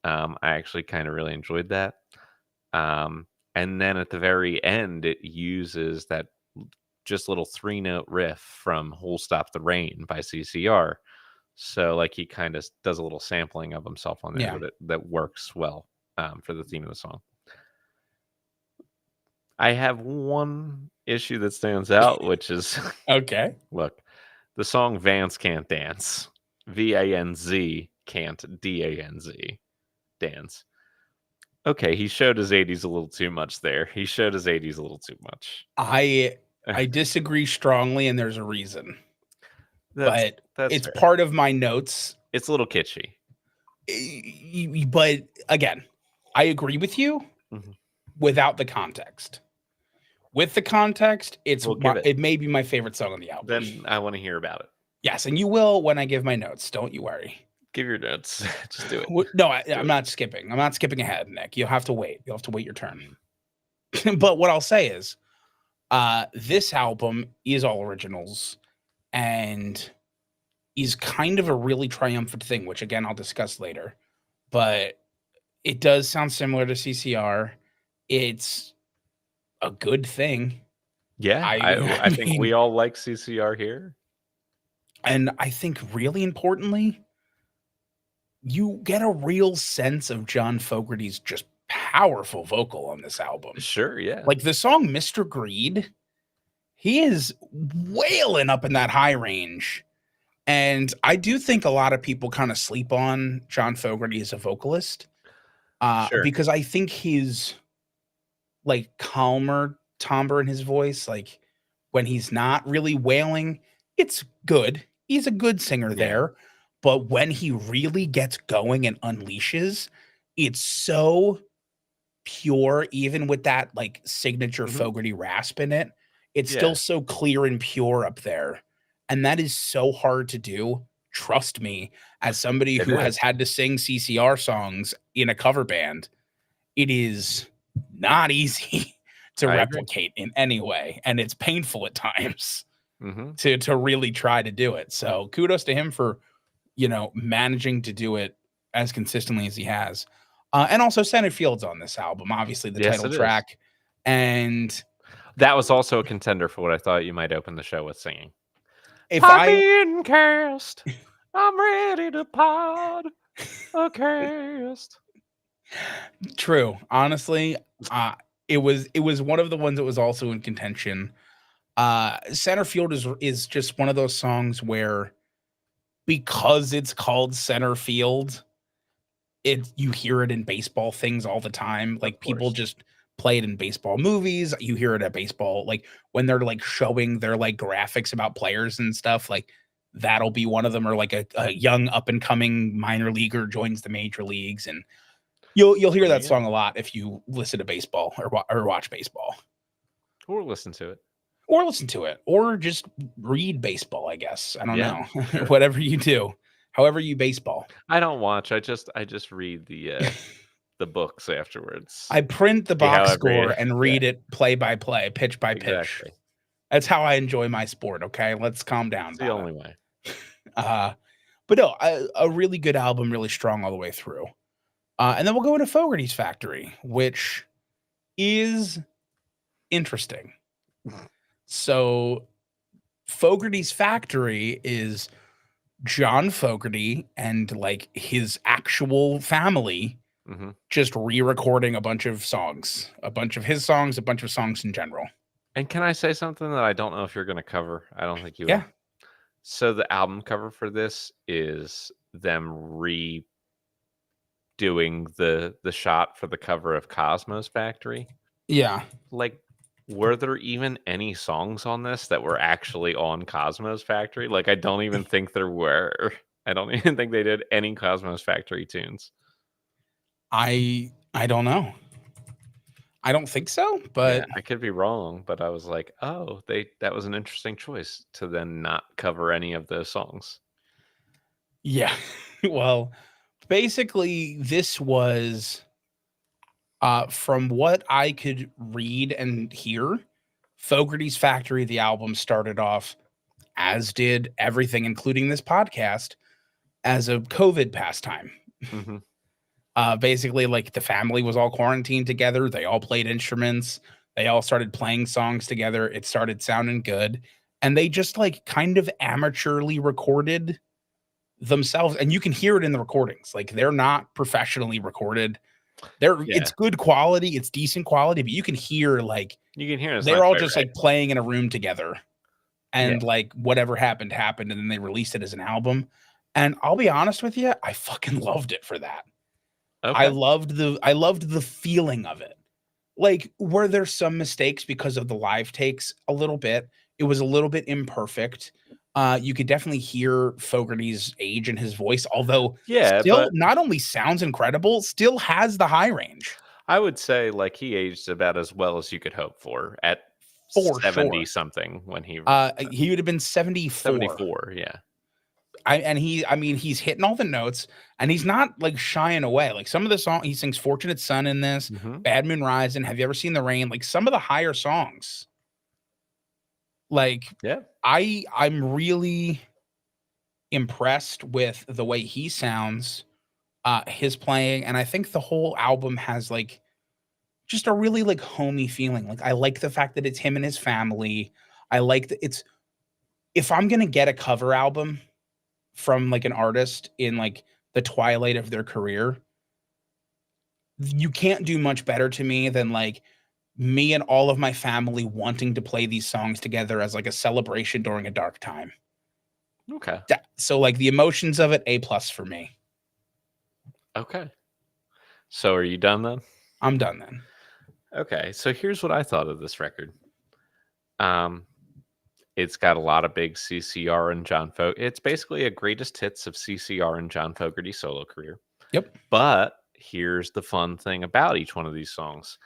I actually kind of really enjoyed that. Um, and then at the very end, it uses that just little 3 note riff from "Who'll Stop the Rain" by CCR. So like he kind of does a little sampling of himself on there Yeah. that works well for the theme of the song. I have one issue that stands out, which is Okay. look, the song "Vance Can't Dance," VANZ can't DANZ dance. Okay, he showed his 80s a little too much there. He showed his 80s a little too much. I I disagree strongly and there's a reason. That's But that's it's fair. part of my notes. It's a little kitschy. But again, I agree with you Mhm. without the context. With the context, We'll give it. it may be my favorite song on the album. Then I want to hear about it. Yes, and you will when I give my notes. Don't you worry. Give your notes. Just do it. No, Do I'm it. not skipping. I'm not skipping ahead, Nick. You'll have to wait. You'll have to wait your turn. Mhm. But what I'll say is, this album is all originals and is kind of a really triumphant thing, which again I'll discuss later. But it does sound similar to CCR. It's a good thing. Yeah, I I think we mean, all like CCR here. and I think really importantly, you get a real sense of John Fogerty's just powerful vocal on this album. Sure, yeah. Like the song Mr. Greed, he is wailing up in that high range. And I do think a lot of people kind of sleep on John Fogerty as a vocalist Sure. because I think he's like calmer timbre in his voice. Like when he's not really wailing, it's good. He's a good singer Yeah. there. But when he really gets going and unleashes, it's so pure, even with that like signature Mhm. Fogerty rasp in it. It's still Yeah. so clear and pure up there. And that is so hard to do. Trust me, as somebody It who has is. had to sing CCR songs in a cover band, it is not easy to I agree. replicate in any way. And it's painful at times Mhm. to really try to do it. So kudos to him for, managing to do it as consistently as he has. And also Center Field's on this album, obviously the Yes, title it is. track. And That was also a contender for what I thought you might open the show with singing. if Pod I me in cast. I'm ready to pod a cast. true, honestly, it was one of the ones that was also in contention. Center Field is just one of those songs where because it's called Center Field, you hear it in baseball things all the time. Of Like people course. just play it in baseball movies. You hear it at baseball, like when they're like showing their like graphics about players and stuff. Like that'll be one of them, or like a young up and coming minor leaguer joins the major leagues, and You'll I hear mean, that yeah, song a lot if you listen to baseball or watch baseball or listen to it. or listen to it or just read baseball. I guess I don't Yeah, know. sure. Whatever you do, however you baseball. I don't watch. I just read the books afterwards. I print the See how box score every and yeah, read it play by play, pitch by pitch. exactly. That's how I enjoy my sport. Okay, let's calm down It's the about only it. way. But no, a really good album, really strong all the way through. And then we'll go into Fogerty's Factory, which is interesting. So Fogerty's Factory is John Fogerty and like his actual family Hmm. just re-recording a bunch of songs, a bunch of his songs, a bunch of songs in general. And can I say something that I don't know if you're going to cover? I don't think you Yeah. will. So the album cover for this is them redoing the shot for the cover of Cosmo's Factory. Yeah. Like, were there even any songs on this that were actually on Cosmo's Factory? Like, I don't even think there were. I don't even think they did any Cosmo's Factory tunes. I don't know. I don't think so, Yeah, but I could be wrong, but I was like, "Oh, they that was an interesting choice to then not cover any of those songs." yeah. Well, basically this was from what I could read and hear, Fogerty's Factory, the album started off, as did everything, including this podcast, as a COVID pastime. Mhm. Basically, like the family was all quarantined together. They all played instruments. They all started playing songs together. It started sounding good. And they just like kind of amateurly recorded themselves. And you can hear it in the recordings. Like they're not professionally recorded. It's Yeah. good quality, it's decent quality, but you can hear like You can hear it's they're not all quite just right. like playing in a room together Yeah. and like whatever happened happened and then they released it as an album. And I'll be honest with you, I fucking loved it for that. Okay. I loved the feeling of it. Like, were there some mistakes because of the live takes? A little bit. It was a little bit imperfect. You could definitely hear Fogerty's age in his voice, although Yeah, still but not only sounds incredible, still has the high range I would say, like, he aged about as well as you could hope for at for 70 sure. something when He would have been 74. 74, yeah. I mean, he's hitting all the notes and he's not like shying away. Like some of the song he sings Fortunate Son in this, Mhm. Bad Moon Rising, Have You Ever Seen the Rain? Like some of the higher songs. Like Yeah. I'm really impressed with the way he sounds, his playing, and I think the whole album has like just a really like homey feeling. Like I like the fact that it's him and his family. I like that it's if I'm gonna get a cover album from like an artist in like the twilight of their career, you can't do much better to me than like me and all of my family wanting to play these songs together as like a celebration during a dark time. Okay. So like the emotions of it, A plus for me. Okay. So are you done then? I'm done then. Okay, so here's what I thought of this record. Um, it's got a lot of big CCR and John it's basically a greatest hits of CCR and John Fogerty's solo career. Yep. But here's the fun thing about each one of these songs.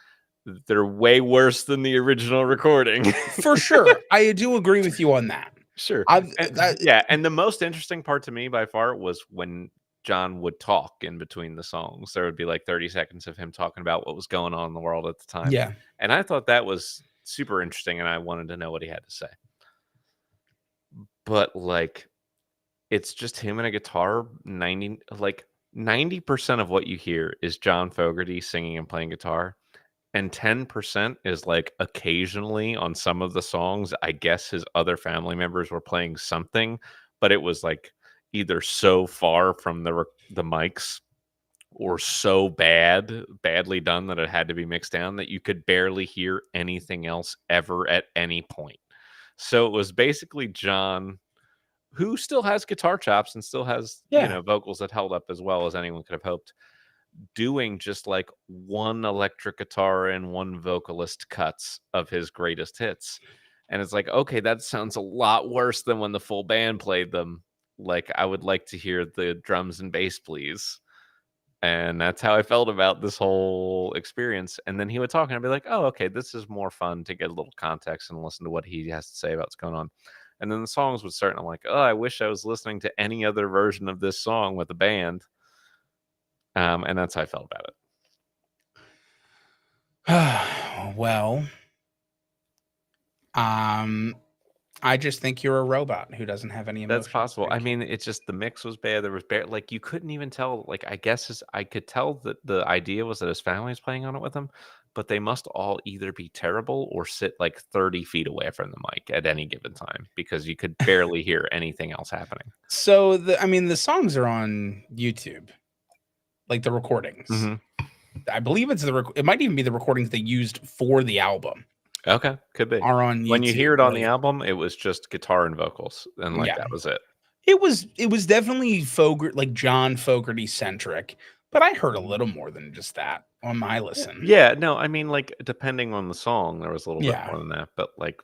They're way worse than the original recording. For sure. I do agree with you on that. Sure. I've And that yeah, and the most interesting part to me by far was when John would talk in between the songs. There would be like 30 seconds of him talking about what was going on in the world at the time. yeah. And I thought that was super interesting and I wanted to know what he had to say. But like it's just him and a guitar 90% of what you hear is John Fogerty singing and playing guitar. And 10% is like occasionally on some of the songs, I guess his other family members were playing something, but it was like either so far from the mics or so badly done that it had to be mixed down that you could barely hear anything else ever at any point. So it was basically John, who still has guitar chops and still has, Yeah. vocals that held up as well as anyone could have hoped, doing just like one electric guitar and one vocalist cuts of his greatest hits. And it's like, okay, that sounds a lot worse than when the full band played them. Like, I would like to hear the drums and bass, please. And that's how I felt about this whole experience. And then he would talk, and I'd be like, "Oh, okay, this is more fun to get a little context and listen to what he has to say about what's going on." And then the songs would start, and I'm like, "Oh, I wish I was listening to any other version of this song with a band." And that's how I felt about it. Well, um, I just think you're a robot who doesn't have any That's emotions. possible. I Thank you. mean, it's just the mix was bad. There was like you couldn't even tell. Like I guess I could tell that the idea was that his family was playing on it with him, but they must all either be terrible or sit like 30 feet away from the mic at any given time because you could barely hear anything else happening. So I mean, the songs are on YouTube, like the recordings. Hmm. I believe it's it might even be the recordings they used for the album Okay, could be. are on When you YouTube. hear it on the album, it was just guitar and vocals, and like Yeah, that was it. it was definitely like John Fogerty centric, but I heard a Mhm. little more than just that on my listen. Yeah, no, I mean, like depending on the song, there was a little bit Yeah, more than that, but like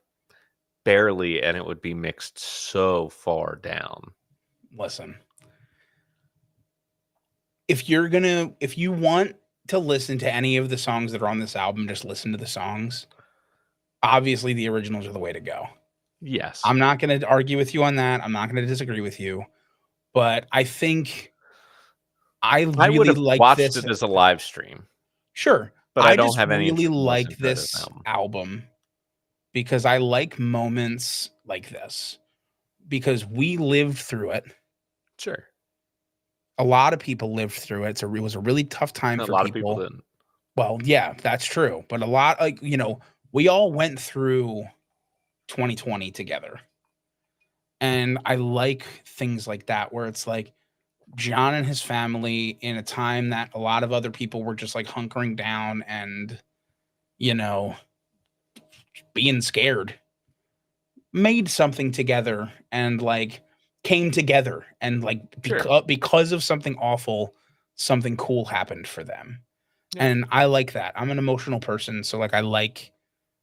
barely, and it would be mixed so far down. listen. If you want to listen to any of the songs that are on this album, just listen to the songs. Obviously, the originals are the way to go. Yes. I'm not going to argue with you on that. I'm not going to disagree with you, but I think I I would really have like watched this. it as a live stream, Sure. but I I don't just have any really interest in like listening to it as an this album. album because I like moments like this because we lived through it. Sure. A lot of people lived through it. So it was a really tough time A for lot of people people. didn't. Well, yeah, that's true. But a lot, like, we all went through 2020 together. And I like things like that where it's like John and his family in a time that a lot of other people were just like hunkering down and, you know, being scared, made something together and like came together and like Sure. because of something awful, something cool happened for them. Yeah, And I like that. I'm an emotional person, so like I like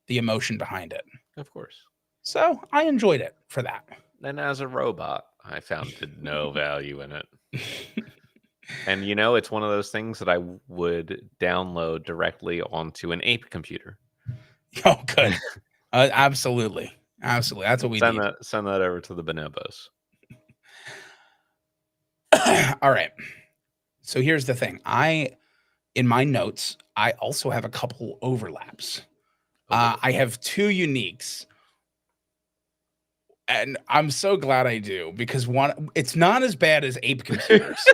the emotion behind it. of course. So I enjoyed it for that. And as a robot, I found no value in it. And it's one of those things that I would download directly onto an ape computer. Oh, good. Absolutely. Absolutely. That's what we Send need. that over to the bonobos. All right. So here's the thing. In my notes, I also have a couple overlaps. Oh. I have two uniques. And I'm so glad I do because one, it's not as bad as ape computers,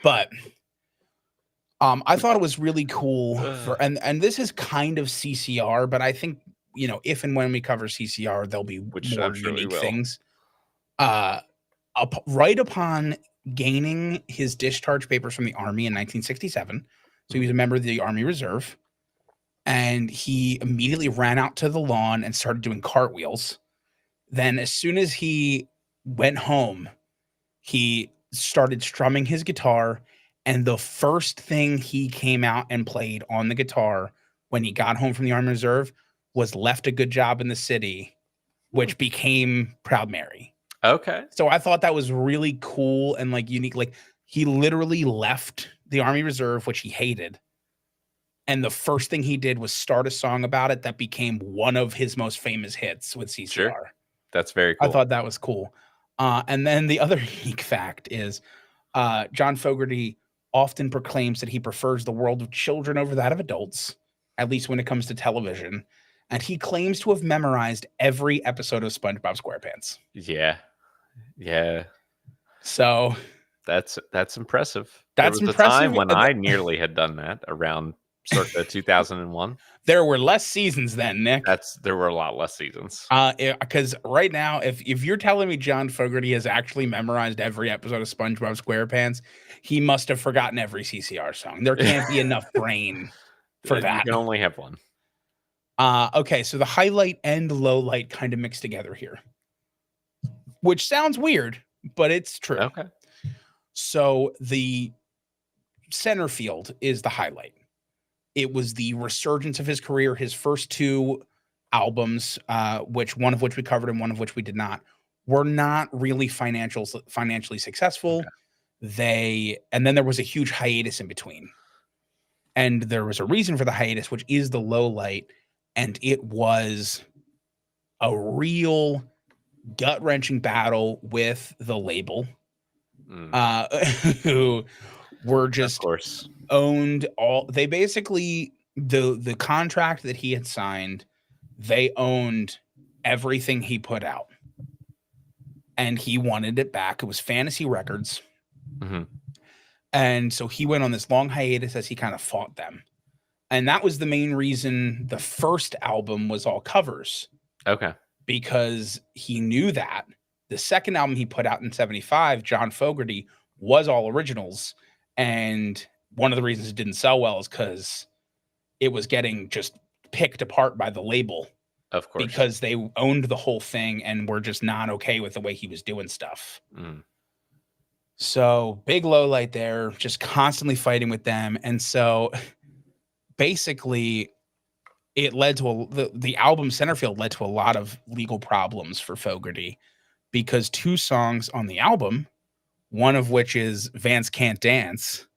but I thought it was really cool Ugh, and this is kind of CCR, but I think, if and when we cover CCR, there'll be which I'm more sure we unique will. things. Uh, right upon gaining his discharge papers from the Army in 1967, so he was Mhm. a member of the Army Reserve, and he immediately ran out to the lawn and started doing cartwheels. Then, as soon as he went home, he started strumming his guitar, and the first thing he came out and played on the guitar when he got home from the Army Reserve was "Left a Good Job in the City," Hmm. which became "Proud Mary." Okay. So I thought that was really cool and, like, unique. Like, he literally left the Army Reserve, which he hated, and the first thing he did was start a song about it that became one of his most famous hits with Sure. CCR. That's very I cool. thought that was cool. And then the other unique fact is, John Fogerty often proclaims that he prefers the world of children over that of adults, at least when it comes to television, and he claims to have memorized every episode of SpongeBob SquarePants. Yeah. Yeah. So That's impressive. There that's was a time impressive. when I nearly had done that around circa 2001. There were less seasons then, Nick. There were a lot less seasons. Because right now, if you're telling me John Fogerty has actually memorized every episode of SpongeBob SquarePants, he must have forgotten every CCR song. There can't be enough brain for You that. can only have one. Okay, so the highlight and low light kind of mixed together here, which sounds weird, but it's true. Okay. So the center field is the highlight. It was the resurgence of his career. His first two albums, which one of which we covered and one of which we did not, were not really financially Okay. successful. and then there was a huge hiatus in between. And there was a reason for the hiatus, which is the low light. And it was a real gut wrenching battle with the label, Mm, who were of just course. owned all. They basically the contract that he had signed, they owned everything he put out, and he wanted it back. It was Fantasy Records, Mhm. and so he went on this long hiatus as he kind of fought them. And that was the main reason the first album was all covers, Okay. because he knew that the second album he put out in 75, John Fogerty, was all originals. And one of the reasons it didn't sell well is because it was getting just picked apart by the label, Of course. because they owned the whole thing and were just not okay with the way he was doing stuff. Mm. So big low light there, just constantly fighting with them. And so basically it led to the album Centerfield led to a lot of legal problems for Fogerty, because two songs on the album, one of which is Vance Can't Dance,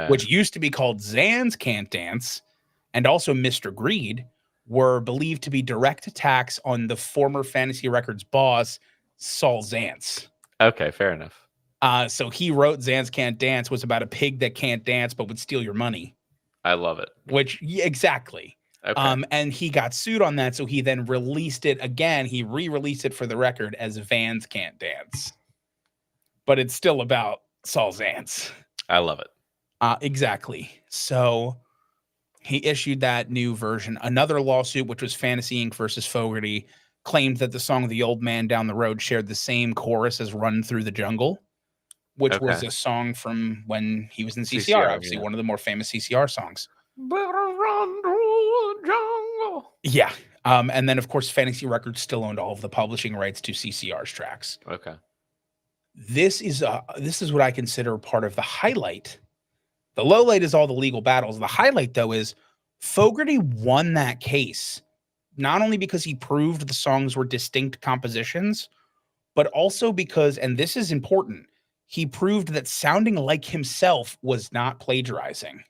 which used to be called Zan's Can't Dance, and also Mr. Greed, were believed to be direct attacks on the former Fantasy Records boss, Saul Zaentz. Okay, fair enough. So he wrote Zan's Can't Dance was about a pig that can't dance but would steal your money. I love it. Which, exactly. Okay. And he got sued on that, so he then released it again. He re-released it for the record as Vans Can't Dance, but it's still about Saul Zaentz. I love it. Exactly. So he issued that new version. Another lawsuit, which was Fantasy Inc. versus Fogerty, claimed that the song "The Old Man Down the Road" shared the same chorus as "Run Through the Jungle," which was Okay. a song from when he was in CCR, CCR, obviously yeah. one of the more famous CCR songs. Better run through the jungle. Yeah. And then, of course, Fantasy Records still owned all of the publishing rights to CCR's tracks. Okay. This is what I consider part of the highlight. The low light is all the legal battles. The highlight, though, is Fogerty won that case, not only because he proved the songs were distinct compositions, but also because, and this is important, he proved that sounding like himself was not plagiarizing.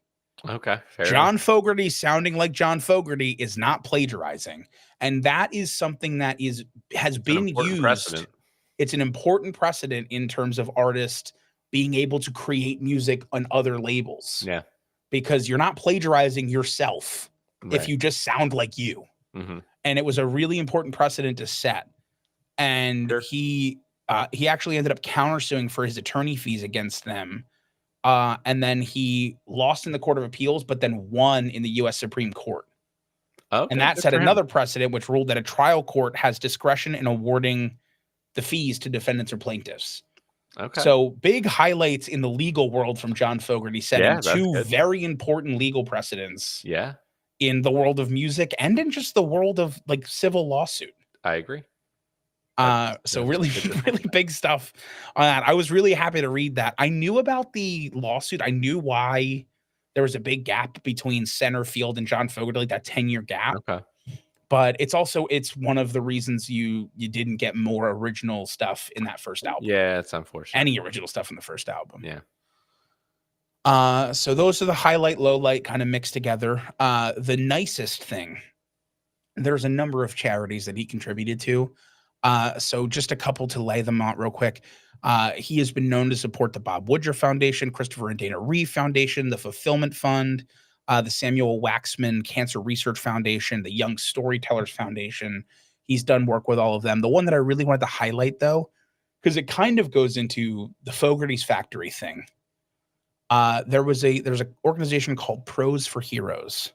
Okay, fair enough. John Fogerty sounding like John Fogerty is not plagiarizing. And that is something that has It's an been important used. precedent. It's an important precedent in terms of artists being able to create music on other labels, Yeah. because you're not plagiarizing yourself if Right. you just sound like you. Mhm. And it was a really important precedent to set. And Sure. he actually ended up countersuing for his attorney fees against them. And then he lost in the Court of Appeals, but then won in the U.S. Supreme Court. Okay, And that good set for him. another precedent, which ruled that a trial court has discretion in awarding the fees to defendants or plaintiffs. Okay. So big highlights in the legal world from John Fogerty, setting Yeah, that's two good. very important legal precedents Yeah, in the world of music and in just the world of like civil lawsuit. I agree. So That's really, good to know. really big stuff on that. I was really happy to read that. I knew about the lawsuit. I knew why there was a big gap between Centerfield and John Fogerty, like that 10-year gap. Okay. But it's one of the reasons you didn't get more original stuff in that first album. Yeah, it's unfortunate. Any original stuff in the first album. Yeah. So those are the highlight, low light kind of mixed together. The nicest thing, there's a number of charities that he contributed to. So just a couple to lay them out real quick. He has been known to support the Bob Woodger Foundation, Christopher and Dana Reeve Foundation, the Fulfillment Fund, the Samuel Waxman Cancer Research Foundation, the Young Storytellers Foundation. He's done work with all of them. The one that I really wanted to highlight, though, because it kind of goes into the Fogerty's Factory thing. There's an organization called Pros for Heroes,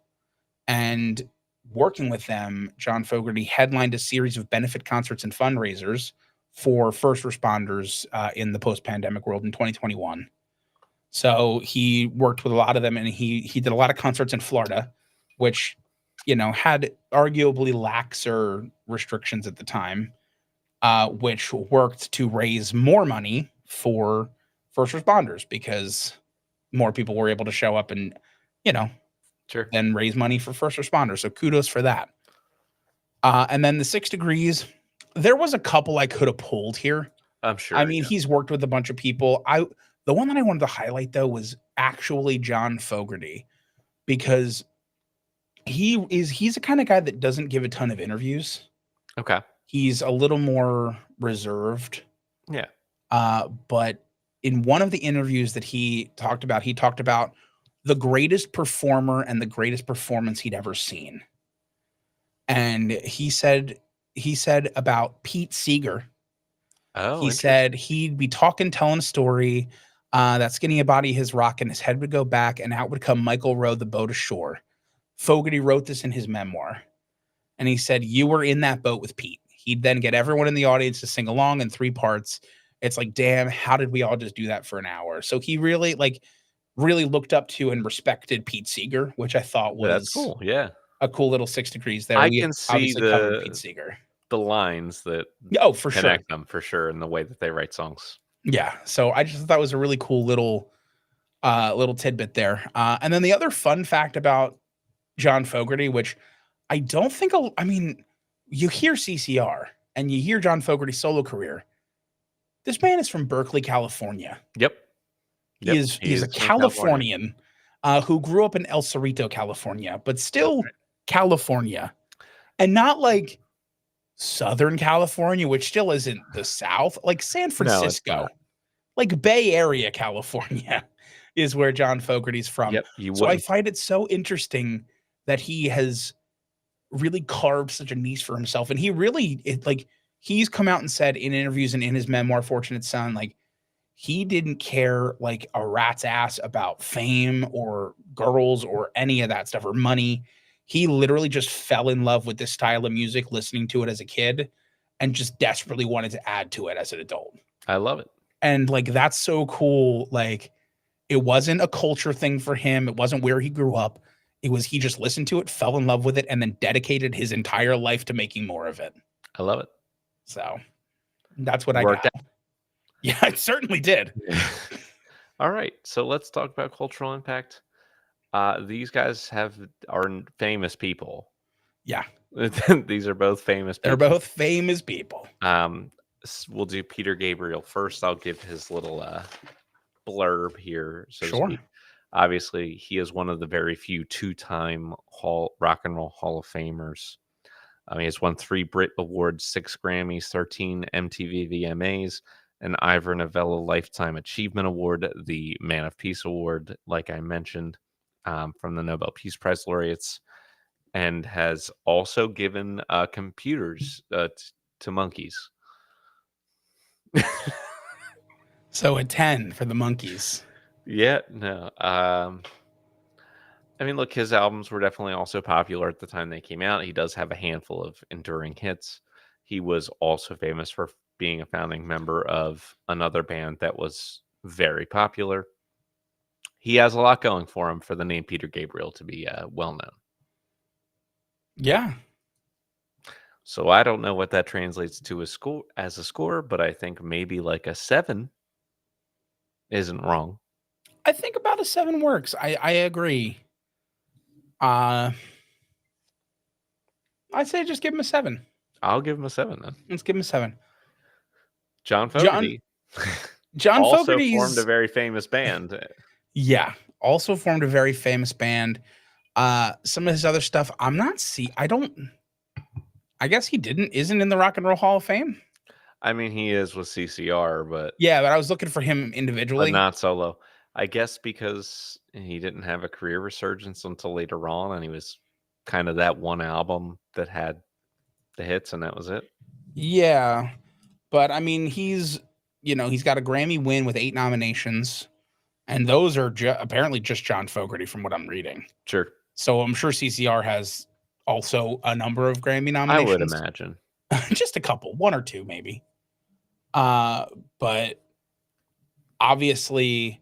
and working with them, John Fogerty headlined a series of benefit concerts and fundraisers for first responders in the post-pandemic world in 2021. So he worked with a lot of them, and he did a lot of concerts in Florida, which, had arguably laxer restrictions at the time, which worked to raise more money for first responders because more people were able to show up and, Sure. and raise money for first responders. So kudos for that. And then the 6 Degrees, there was a couple I could have pulled here. I'm sure. I mean, he's worked with a bunch of people. The one that I wanted to highlight though was actually John Fogerty, because he's the kind of guy that doesn't give a ton of interviews. Okay. He's a little more reserved. Yeah. But in one of the interviews that he talked about the greatest performer and the greatest performance he'd ever seen. And he said about Pete Seeger. Oh, He interesting. said he'd be talking, telling a story. That skinny body his rock, and his head would go back, and out would come Michael row the boat ashore. Fogerty wrote this in his memoir, and he said you were in that boat with Pete. He'd then get everyone in the audience to sing along in 3 parts. It's like, damn, how did we all just do that for an hour? So he really looked up to and respected Pete Seeger, which I thought That's was cool. Yeah. a cool little 6 degrees there. I We can see obviously covered Pete Seeger. the lines that Oh, for sure. connect them for sure in the way that they write songs. Yeah. So I just thought it was a really cool little tidbit there. And then the other fun fact about John Fogerty, which I don't think I mean, you hear CCR and you hear John Fogerty's solo career. This man is from Berkeley, California. Yep. He Yep. is He he's a is from California. Californian who grew up in El Cerrito, California, but That's still right. California, and not like Southern California, which still isn't the South, like San No, it's Francisco, not. like Bay Area, California is where John Fogerty's from. Yep. You So I wouldn't. find it so interesting that he has really carved such a niche for himself. And he's come out and said in interviews and in his memoir, Fortunate Son, like he didn't care like a rat's ass about fame or girls or any of that stuff or money. He literally just fell in love with this style of music, listening to it as a kid, and just desperately wanted to add to it as an adult. I love it. And like that's so cool. Like it wasn't a culture thing for him. It wasn't where he grew up. It was he just listened to it, fell in love with it, and then dedicated his entire life to making more of it. I love it. So that's what I Worked got. Yeah, it certainly did. out. All right. So let's talk about cultural impact. These guys are famous people. Yeah, These are both famous they're people. both famous people. We'll do Peter Gabriel first. I'll give his little blurb here, so to Sure. speak. Obviously, he is one of the very few two-time Rock and Roll Hall of Famers. He has won 3 Brit Awards, 6 Grammys, 13 MTV VMAs, an Ivor Novello Lifetime Achievement Award, the Man of Peace Award, like I mentioned, from the Nobel Peace Prize laureates, and has also given computers to monkeys. So a 10 for the monkeys. Yeah, no. I mean, look, his albums were definitely also popular at the time they came out. He does have a handful of enduring hits. He was also famous for being a founding member of another band that was very popular. He has a lot going for him for the name Peter Gabriel to be well known. Yeah. So I don't know what that translates to as a score, but I think maybe like a 7 isn't wrong. I think about a 7 works. I agree. I'd say just give him a 7. I'll give him a 7 then. Let's give him a 7. John John Fogerty John also formed a Fogerty's very famous band. yeah, also formed a very famous band. Some of his other stuff, I guess he isn't in the Rock and Roll Hall of Fame. I mean, he is with CCR, Yeah, but I was looking for him but individually. not solo. I guess because he didn't have a career resurgence until later on, and he was kind of that one album that had the hits, and that was it. Yeah, but I mean, he's got a Grammy win with 8 nominations, and those are apparently just John Fogerty from what I'm reading. Sure. So I'm sure CCR has also a number of Grammy I would nominations. imagine. Just a couple, 1 or 2 maybe. But obviously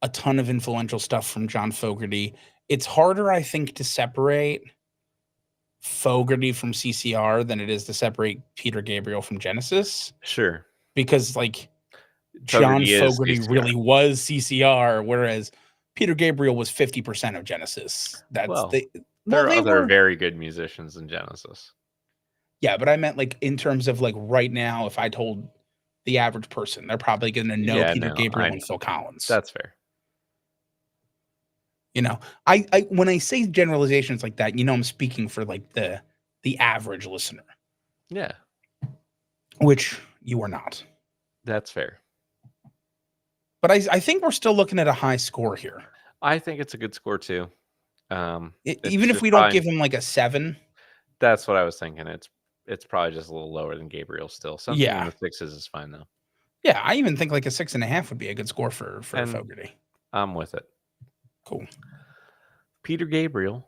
a ton of influential stuff from John Fogerty. It's harder, I think, to separate Fogerty from CCR than it is to separate Peter Gabriel from Genesis, Sure. because like John Fogerty is Fogerty CCR. really was CCR, whereas Peter Gabriel was 50% of Genesis. Well, They there are they other were. very good musicians in Genesis. Yeah, but I meant like in terms of like right now, if I told the average person. They're probably going to know Yeah, Peter no, I Gabriel and know. Phil Collins. That's fair. You know, I when I say generalizations like that, I'm speaking for like the average listener, Yeah, which you are not. that's fair. But I think we're still looking at a high score here. I think it's a good score too. It's Even if just we don't probably give him like a 7. that's what I was thinking. It's probably just a little lower than Gabriel still. Something in Yeah. the sixes is fine though. Yeah, I even think like a 6.5 would be a good score for And Fogerty. I'm with it. Cool. Peter Gabriel.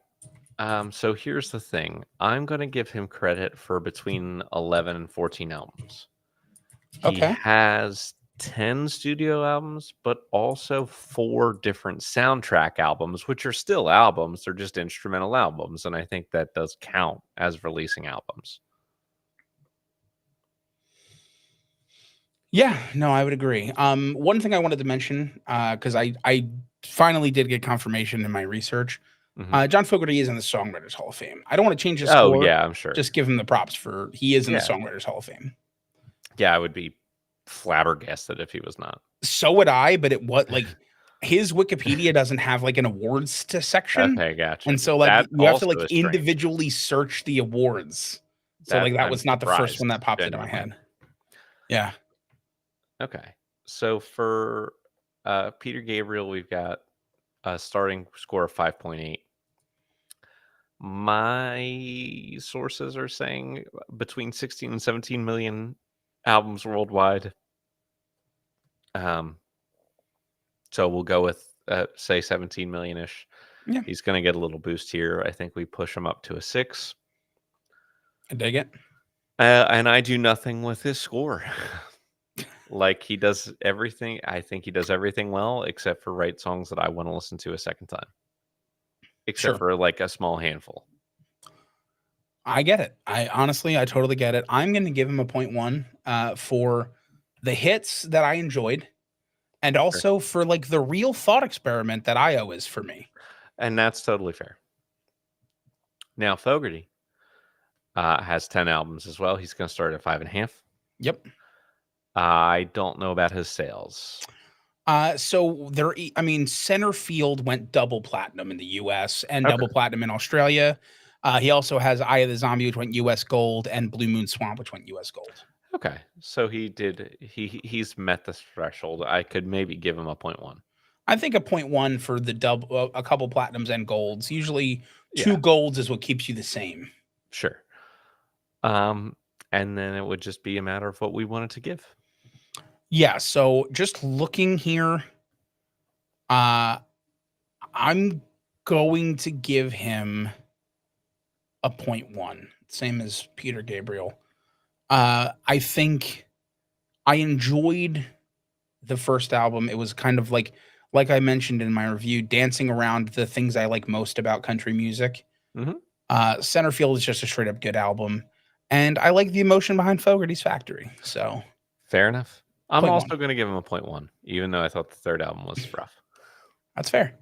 So here's the thing. I'm going to give him credit for between 11 and 14 albums. He Okay. has 10 studio albums, but also 4 different soundtrack albums, which are still albums. They're just instrumental albums. And I think that does count as releasing albums. Yeah, no, I would agree. One thing I wanted to mention, because I finally did get confirmation in my research, Hmm. John Fogerty is in the Songwriters Hall of Fame. I don't want to change his Oh, score, yeah, I'm sure. just give him the props for he is in the Yeah. Songwriters Hall of Fame. Yeah, I would be flabbergasted if he was not. So would I, but his Wikipedia doesn't have like an awards to section, Okay, gotcha. and so like That you have to also like is strange. individually search the awards. So That like that I'm was not the first one surprised, that popped into my genuinely. head. Yeah, Okay. So for Peter Gabriel, we've got a starting score of 5.8. My sources are saying between 16 and 17 million albums worldwide. Um, so we'll go with say 17 million ish. yeah, He's going to get a little boost here. I think we push him up to a 6. I dig it. And I do nothing with his score. Like he does everything. I think he does everything well, except for write songs that I want to listen to a second time. Except Sure. for like a small handful. I get it. I totally get it. I'm going to give him a point 1 for the hits that I enjoyed and Sure. also for like the real thought experiment that IO is for me. And that's totally fair. Now Fogerty has 10 albums as well. He's going to start at 5.5. Yep. I don't know about his sales. So I mean, Center Field went double platinum in the US and double Okay. platinum in Australia. He also has Eye of the Zombie, which went US gold, and Blue Moon Swamp, which went US gold. Okay. So he's met the threshold. I could maybe give him a point 1. I think a point 1 for the double, a couple platinums and golds. Usually, Yeah, 2 golds is what keeps you the same. sure. Um, and then it would just be a matter of what we wanted to give. Yeah. So just looking here, uh, I'm going to give him a point 1, same as Peter Gabriel. I think I enjoyed the first album. It was kind of like I mentioned in my review, dancing around the things I like most about country music. Hmm. Centerfield is just a straight up good album, and I like the emotion behind Fogerty's Factory. So Fair enough. I'm point 1. also going to give him a point 1, even though I thought the third album was rough. That's fair.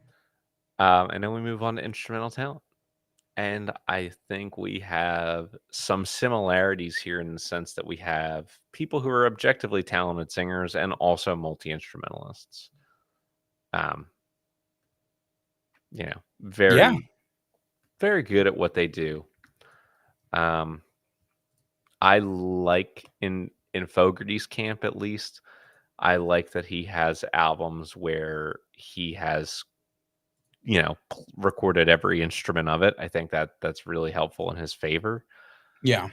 And then we move on to instrumental talent. And I think we have some similarities here in the sense that we have people who are objectively talented singers and also multi instrumentalists. Um, Yeah, very, very good at what they do. Um, I like in Fogerty's camp at least. I like that he has albums where he has recorded every instrument of it. I think that that's really helpful in his favor. yeah,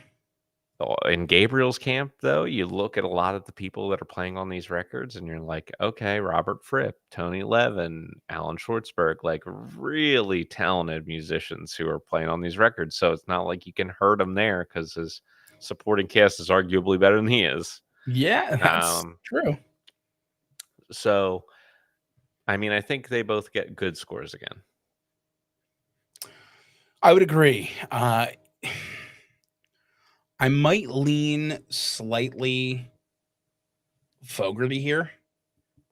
In Gabriel's camp, though, you look at a lot of the people that are playing on these records, and you're like, okay, Robert Fripp, Tony Levin, Alan Schwartzberg, like really talented musicians who are playing on these records. So it's not like you can hurt him there because his supporting cast is arguably better than he is. yeah. That's Um, true. so, I mean, I think they both get good scores again. I would agree. I might lean slightly Fogerty here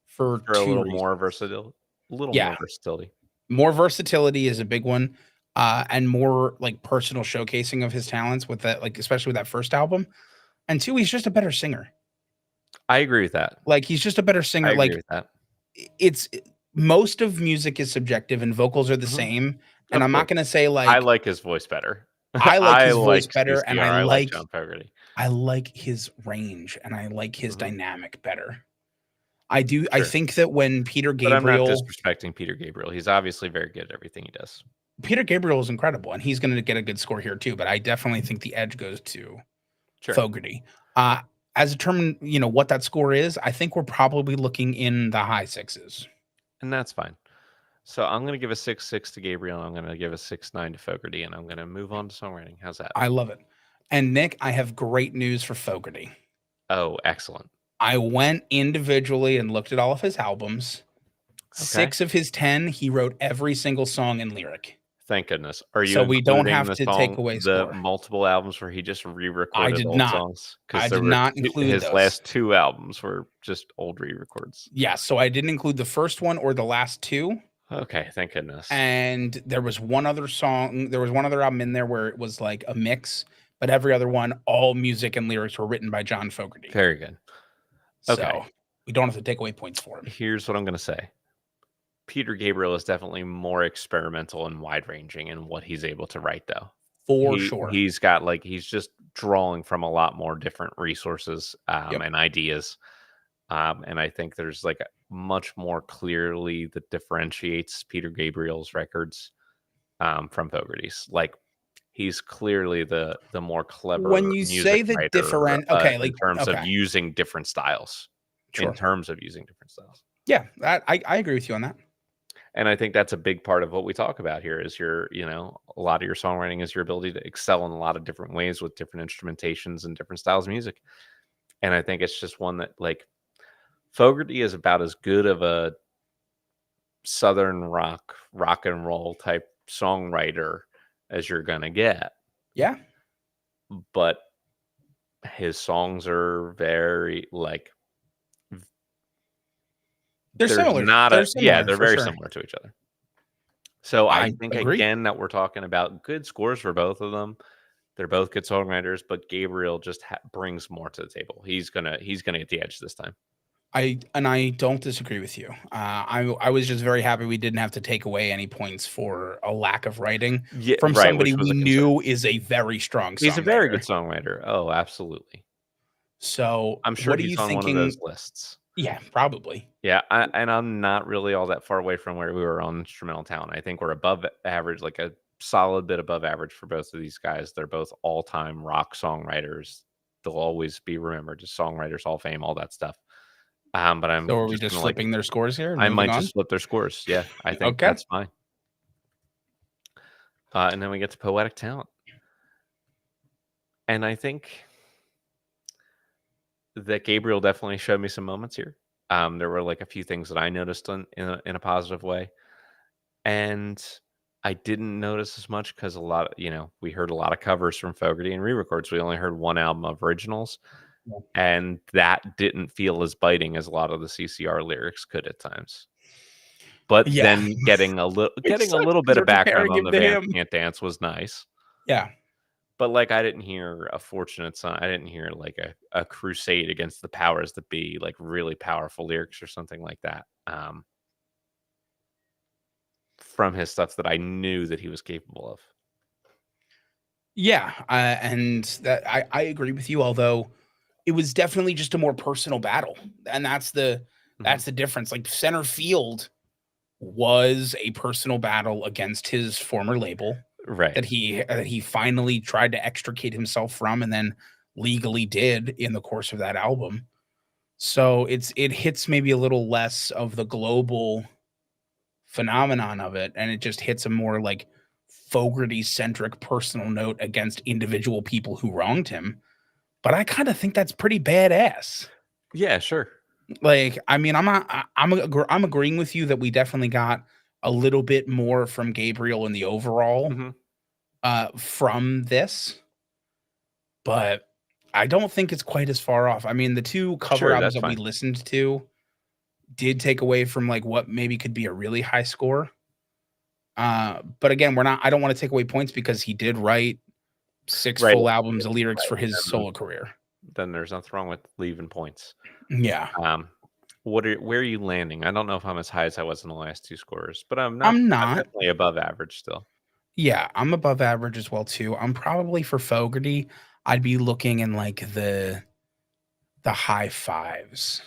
for For a 2 little more reasons. versatility, a little more Yeah, versatility. more versatility is a big one, and more like personal showcasing of his talents with that, like especially with that first album. And 2, he's just a better singer. I agree with that. Like, he's just a better I singer. agree Like, with that. it's most of music is subjective and vocals are the Mhm. same. And Of I'm not course. gonna say I like like his voice better. I like I his voice like better and CCR, I like John Fogerty. I like his range and I like his Mhm. dynamic better. I Sure. think that when But I'm not disrespecting Peter Gabriel. He's obviously very good at everything he does. Peter Gabriel is incredible and he's gonna get a good score here too, but I definitely think the edge goes to Sure. Fogerty. Uh, as a term, what that score is, I think we're probably looking in the high sixes. And that's fine. So I'm gonna give a 6-6 to Gabriel, I'm gonna give a 6-9 to Fogerty, and I'm gonna move on to songwriting. How's that? I love it. And Nick, I have great news for Fogerty. Oh, excellent. I went individually and looked at all of his albums. Okay. 6 of his 10, he wrote every single song and lyric. Thank goodness. Are you So we don't including have the to take song away the score. multiple albums where he just I re-recorded did old not. songs? I Because there did were not 2 include his those. last 2 albums were just old re-records. Yeah, so I didn't include the first one or the last 2. Okay, thank goodness. And there was one other song, there was one other album in there where it was like a mix, but every other one, all music and lyrics were written by John Fogerty. Very good. Okay, So we don't have to take away points for him. here's what I'm gonna say. Peter Gabriel is definitely more experimental and wide-ranging in what he's able to write, though. For He sure. he's got, like he's just drawing from a lot more different resources, Yep. and ideas, and I think there's, like, much more clearly that differentiates Peter Gabriel's records, from Fogerty's. Like, he's clearly the more When clever you music say the writer, different okay, in like terms of okay, using different styles. In sure. terms of using different styles. Yeah, I agree with you on that. And I think that's a big part of what we talk about here is a lot of your songwriting is your ability to excel in a lot of different ways with different instrumentations and different styles of music. And I think it's just one that like Fogerty is about as good of a southern rock and roll type songwriter as you're gonna get. Yeah, But his songs are very like they're there's similar. not They're a yeah, similar they're for very sure. similar to each other. So I I think agree. again that we're talking about good scores for both of them. They're both good songwriters, but Gabriel just brings more to the table. He's gonna get the edge this time. I don't disagree with you. I was just very happy we didn't have to take away any points for a lack of writing Yeah, from right, somebody which was we a concern. knew is a very strong He's a very songwriter. good songwriter. Oh, absolutely. So, I'm sure what are he's you on one of those thinking? lists. Yeah, probably. Yeah, and I'm not really all that far away from where we were on Instrumental Talent. I think we're above average, like a solid bit above average for both of these guys. They're both all-time rock songwriters. They'll always be remembered as songwriters, Hall of Fame, all that stuff. But I'm So, are we just just gonna like flipping their scores here and I moving might on? just flip their scores. Yeah, I think Okay. that's fine. And then we get to poetic talent, and I think that Gabriel definitely showed me some moments here. There were like a few things that I noticed in a positive way, and I didn't notice as much because a lot of we heard a lot of covers from Fogerty and re-records. We only heard one album of originals, and that didn't feel as biting as a lot of the CCR lyrics could at times. But Yeah, then getting a little which getting a sucks little because bit we're of background comparing on him the to Vamp him. Can't Dance was nice. Yeah. But, like, I didn't hear a Fortunate Son I didn't hear, like, a crusade against the powers that be, like, really powerful lyrics or something like that, from his stuff that I knew that he was capable of. Yeah, and that I agree with you, although it was definitely just a more personal battle, and Mhm. that's the difference. Like center field was a personal battle against his former label Right. that he finally tried to extricate himself from, and then legally did in the course of that album. So it hits maybe a little less of the global phenomenon of it, and it just hits a more like Fogerty centric personal note against individual people who wronged him. But I kind of think that's pretty badass. Yeah, sure. Like, I mean, I'm agreeing with you that we definitely got a little bit more from Gabriel in the overall Mhm. from this, but I don't think it's quite as far off. I mean, the two cover Sure, albums that's that we fine. listened to did take away from like what maybe could be a really high score. But again, I don't want to take away points because he did write 6 Right. full albums of lyrics Right, for his and solo career. then there's nothing wrong with leaving points. Yeah. Um, where are you landing? I don't know if I'm as high as I was in the last 2 scorers, but I'm I'm not. definitely above average still. Yeah, I'm above average as well too. I'm probably for Fogarty, I'd be looking in like the high fives.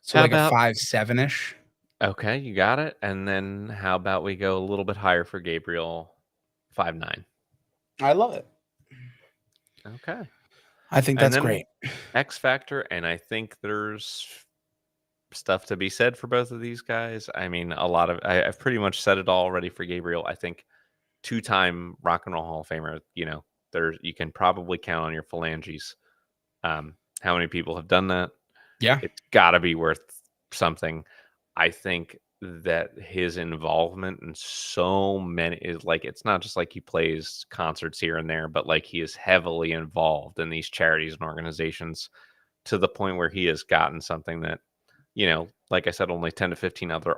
So How like a about 5.7-ish. okay, you got it, and then how about we go a little bit higher for Gabriel, 5'9"? I love it. Okay, I think and that's then great. X Factor, and I think there's stuff to be said for both of these guys. I mean, I've pretty much said it all already for Gabriel. I think two-time Rock and Roll Hall of Famer, there you can probably count on your phalanges. How many people have done that? Yeah. It's gotta be worth something. I think that his involvement in so many is like it's not just like he plays concerts here and there, but like he is heavily involved in these charities and organizations to the point where he has gotten something that, like I said, only 10 to 15 other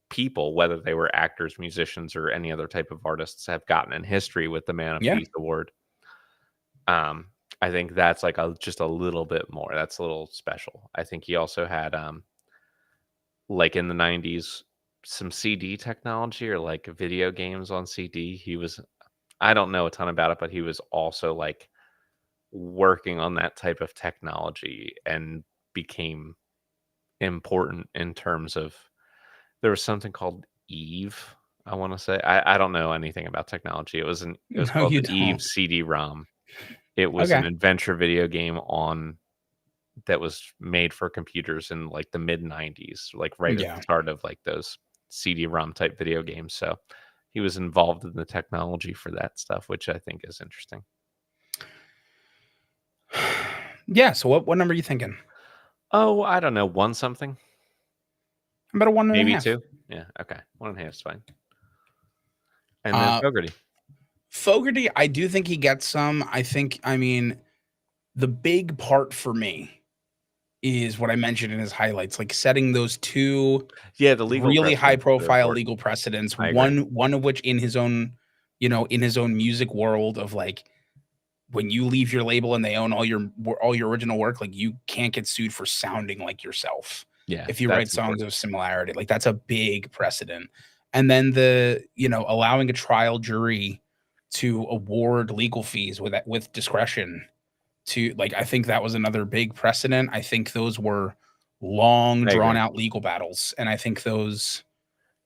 people, whether they were actors, musicians, or any other type of artists, have gotten in history with the Man of Yeah. Peace Award. Um, I think that's like just a little bit more. That's a little special. I think he also had like in the 90s some CD technology or like video games on CD. I don't know a ton about it, but he was also like working on that type of technology and became important in terms of there was something called Eve, I wanna say. I don't know anything about technology. It was No, called you the Eve don't. CD-ROM. It was Okay. an adventure video game on that was made for computers in, like, the mid-90s, like, right at the Yeah. start of, like, those CD-ROM type video games, so he was involved in the technology for that stuff, which I think is interesting. Yeah, so what number are you thinking? Oh, I don't know, 1 something? How about a Maybe 1.5? 2? Yeah, okay, 1.5 is fine. And then Uh, Fogerty. Fogarty, I do think he gets some. I mean, the big part for me is what I mentioned in his highlights, like setting those 2 Yeah, the legal really high precedents are profile important. legal precedents, I agree. one of which in his own, in his own music world of like when you leave your label and they own all your original work, like you can't get sued for sounding like yourself Yeah, if you write that's songs important. of similarity. Like that's a big precedent. And then allowing a trial jury to award legal fees with discretion to like I think that was another big precedent. I think those were long I drawn agree. out legal battles and I think those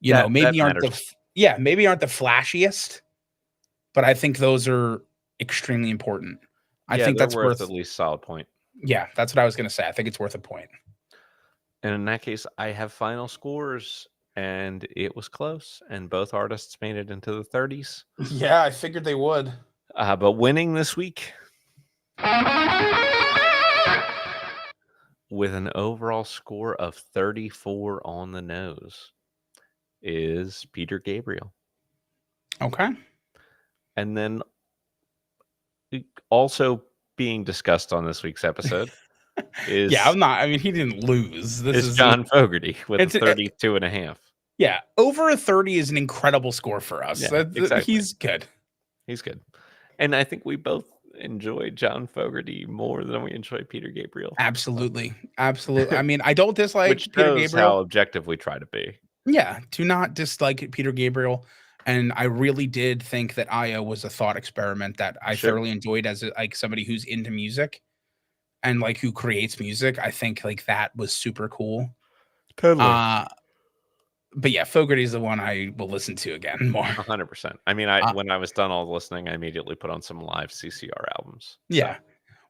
That maybe aren't matters. maybe aren't the flashiest, but I think those are extremely important. I Yeah, think they're that's worth at worth least solid point. yeah, that's what I was gonna say. I think it's worth a point. And in that case, I have final scores, and it was close, and both artists made it into the 30s. Yeah, I figured they would. But winning this week with an overall score of 34 on the nose is Peter Gabriel. Okay. And then also being discussed on this week's episode Yeah, is I'm not I mean, he didn't lose. This is is John Fogerty with a it's 32 and a half. yeah, over a 30 is an incredible score for us. Yeah, exactly. He's good. He's good. And I think we both enjoy John Fogerty more than we enjoy Peter Gabriel. So Absolutely. Absolutely. I mean, I don't which dislike Peter shows how Gabriel. objective we try to be. Yeah, do not dislike Peter Gabriel, and I really did think that Aya was a thought experiment that I Sure. thoroughly enjoyed as like somebody who's into music and like who creates music. I think like that was super cool. Totally. Uh but yeah, Fogarty's the one I will listen to again more. 100%. I mean, I Uh when I was done all the listening, I immediately put on some live CCR albums. So, yeah.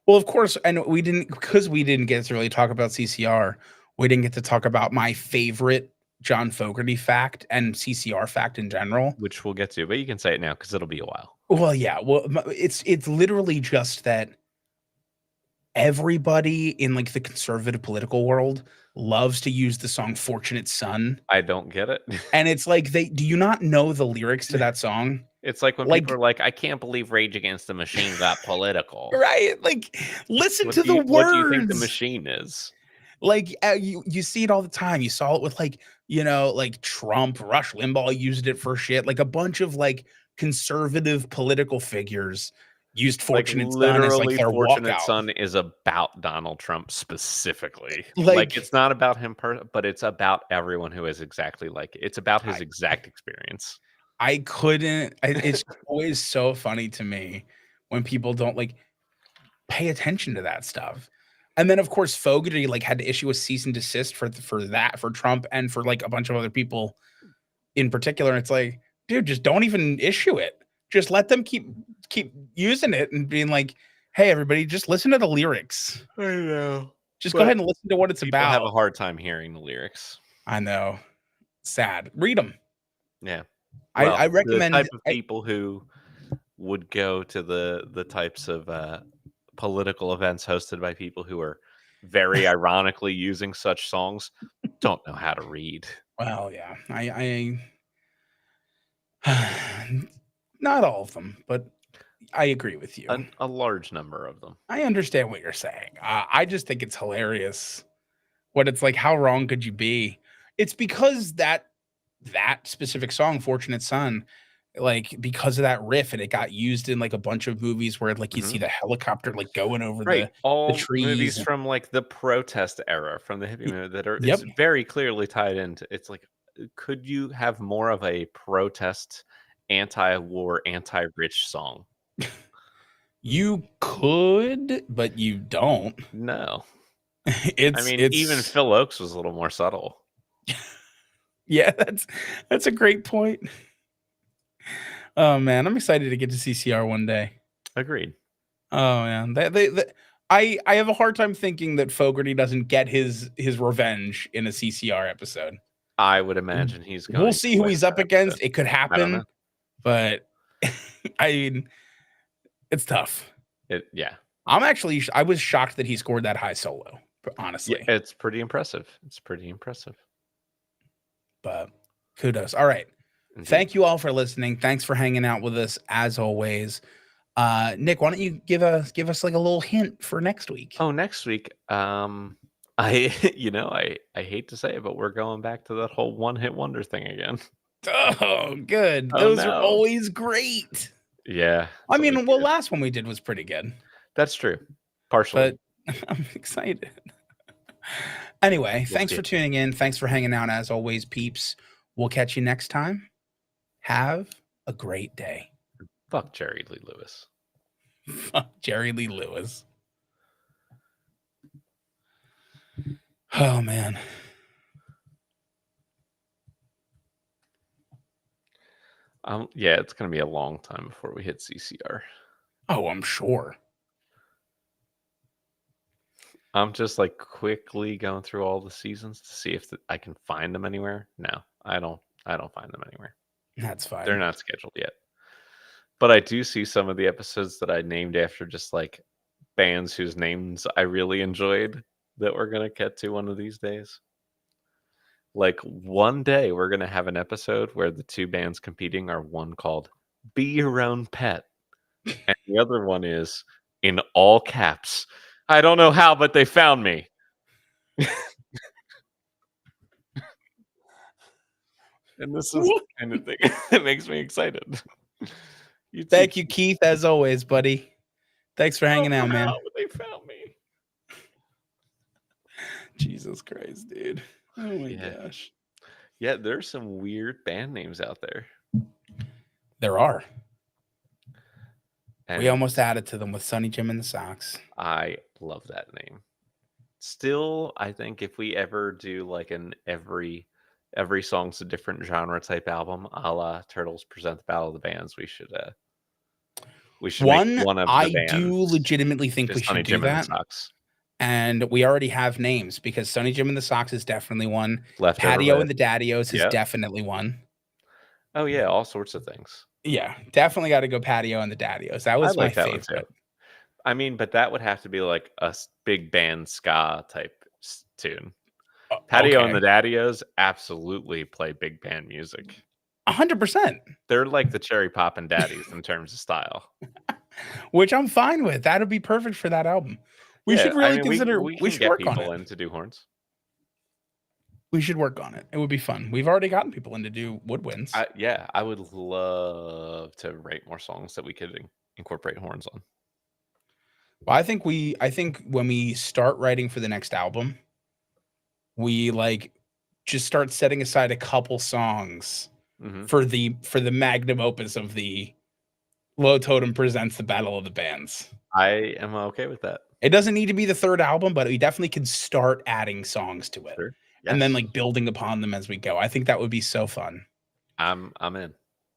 Well, of course, and we didn't because we didn't get to really talk about CCR. We didn't get to talk about my favorite John Fogerty fact and CCR fact in general. which we'll get to, but you can say it now because 'cause it'll be a while. Well, yeah. Well, it's literally just that everybody in like the conservative political world loves to use the song Fortunate Son. I don't get it. And it's like they do you not know the lyrics to that song? It's like when people Like, are like, "I can't believe Rage Against the Machine got political." right? Like, listen to the What do you think the words. machine is? Like you see it all the time. You saw it with like, like Trump, Rush Limbaugh used it for shit. Like a bunch of like conservative political figures used Like, Fortunate Son as like literally, their Fortunate walkout. Son is about Donald Trump specifically. Like, Like it's not about him but it's about everyone who is exactly like it. It's about his I exact experience. I couldn't it's always so funny to me when people don't, like, pay attention to that stuff. And then, of course, Fogarty, like, had to issue a cease and desist for that, for Trump and for, like, a bunch of other people in particular, and it's like, "Dude, just don't even issue it. Just let them keep using it and being like, 'Hey, everybody, just listen to the lyrics. I know, Just go but ahead and listen to what it's people have about.'" a hard time hearing the lyrics. I know. Sad. Read them. Yeah. I Well, the recommend type of I people who would go to the types of, political events hosted by people who are very ironically using such songs don't know how to read. well, yeah. Not all of them, but I agree with you. A large number of them. I understand what you're saying. I just think it's hilarious what it's like, how wrong could you be? It's because that specific song, Fortunate Son, like, because of that riff, and it got used in, like, a bunch of movies where, like, you see Mhm. the helicopter, like, going over Right, the all trees movies and from, like, the protest era, from the hippie y movement that are it's yep. very clearly tied into it's like, could you have more of a protest, anti-war, anti-rich song? You could, but you don't. No. I It's mean, even it's Phil Oakes was a little more subtle. yeah, that's a great point. Oh, man, I'm excited to get to CCR one day. Agreed. Oh, man, that I have a hard time thinking that Fogarty doesn't get his revenge in a CCR episode. I would Mm. imagine he's We'll going to see who win he's up that episode. against. It could I don't know. happen, but I mean, it's tough. Yeah. I was shocked that he scored that high solo, Yeah, honestly, it's pretty impressive. It's pretty impressive. but kudos. All right. Indeed. Thank you all for listening. Thanks for hanging out with us as always. Nick, why don't you give us like a little hint for next week? Oh, next week, I I hate to say it, but we're going back to that whole one-hit wonder thing again. Oh, good. Oh, Those are no. always great. Yeah, I it's always mean, well, good. last one we did was pretty good, That's true. Partially. but I'm excited. Anyway, We'll thanks see for it. tuning in. Thanks for hanging out as always, peeps. We'll catch you next time. Have a great day. Fuck Jerry Lee Lewis. Jerry Lee Lewis. Oh, man. Yeah, it's gonna be a long time before we hit CCR. Oh, I'm sure. I'm just, like, quickly going through all the seasons to see if I can find them anywhere. No, I don't find them anywhere. That's They're fine. not scheduled yet. But I do see some of the episodes that I named after just, like, bands whose names I really enjoyed that we're gonna get to one of these days. Like, one day, we're gonna have an episode where the 2 bands competing are one called "Be Your Own Pet," and the other one is, in all caps, "I don't know how, but they found me." And this is the kind of thing that makes me excited. You too, Thank you, Keith. Keith, as always, buddy. Thanks for I hanging don't out, know how, man. but they found me. Jesus Christ, dude. Oh my Yeah. gosh. Yeah, there's some weird band names out there, There are. We and almost added to them with Sonny Jim and the Sox. I love that name. Still, I think if we ever do like an every song's a different genre type album, a la Turtles Present the Battle of the Bands, we should make One, one of the I do bands legitimately think we just Honey should do Jim and the that. Sox. And we already have names because Sonny Jim and the Sox is definitely one. Leftover Patio and List. the Daddios is Yep. definitely one. Oh yeah, all sorts of things. Yeah, definitely got to go Patio and the Daddios. That I was my like that one too. favorite. I mean, but that would have to be like a big band ska type tune. Patio and Okay, the Daddios absolutely play big band music. 100%, They're like the Cherry Poppin' Daddies in terms of style. which I'm fine with. That'd be perfect for that album. We Yeah, should I really mean, consider. we We can should get work on people it. in to do horns. We should work on it. It would be fun. We've already gotten people in to do woodwinds. Yeah, I would love to write more songs that we could incorporate horns on. Well, I think when we start writing for the next album, we like just start setting aside a couple songs Hmm. for the magnum opus of the Low Totem presents the Battle of the Bands. I am okay with that. It doesn't need to be the third album, but we definitely can start adding songs to it Sure. and then Yes. like building upon them as we go. I think that would be so fun. I'm in.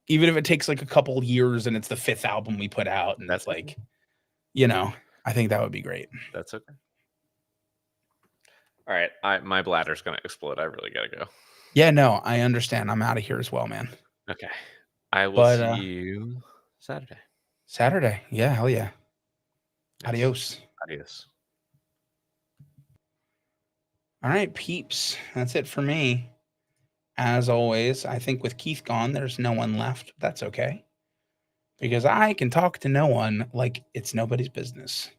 Even if it takes like a couple years and it's the fifth album we put out and it's That's okay. like, you know, I think that would be great. That's okay. All right. My bladder's gonna explode. I really gotta go. Yeah, no, I understand. I'm out of here as well, man. Okay. I will But see you Saturday. Saturday, yeah, hell yeah. Yes. Adios. Adios. All right, peeps. That's it for me. As always, I think with Keith gone, there's no one left. That's okay. Because I can talk to no one like it's nobody's business.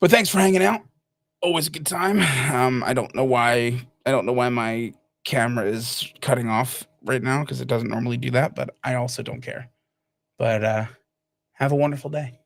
But thanks for hanging out. Always a good time. I don't know why my camera is cutting off right now because it doesn't normally do that, but I also don't care. But have a wonderful day.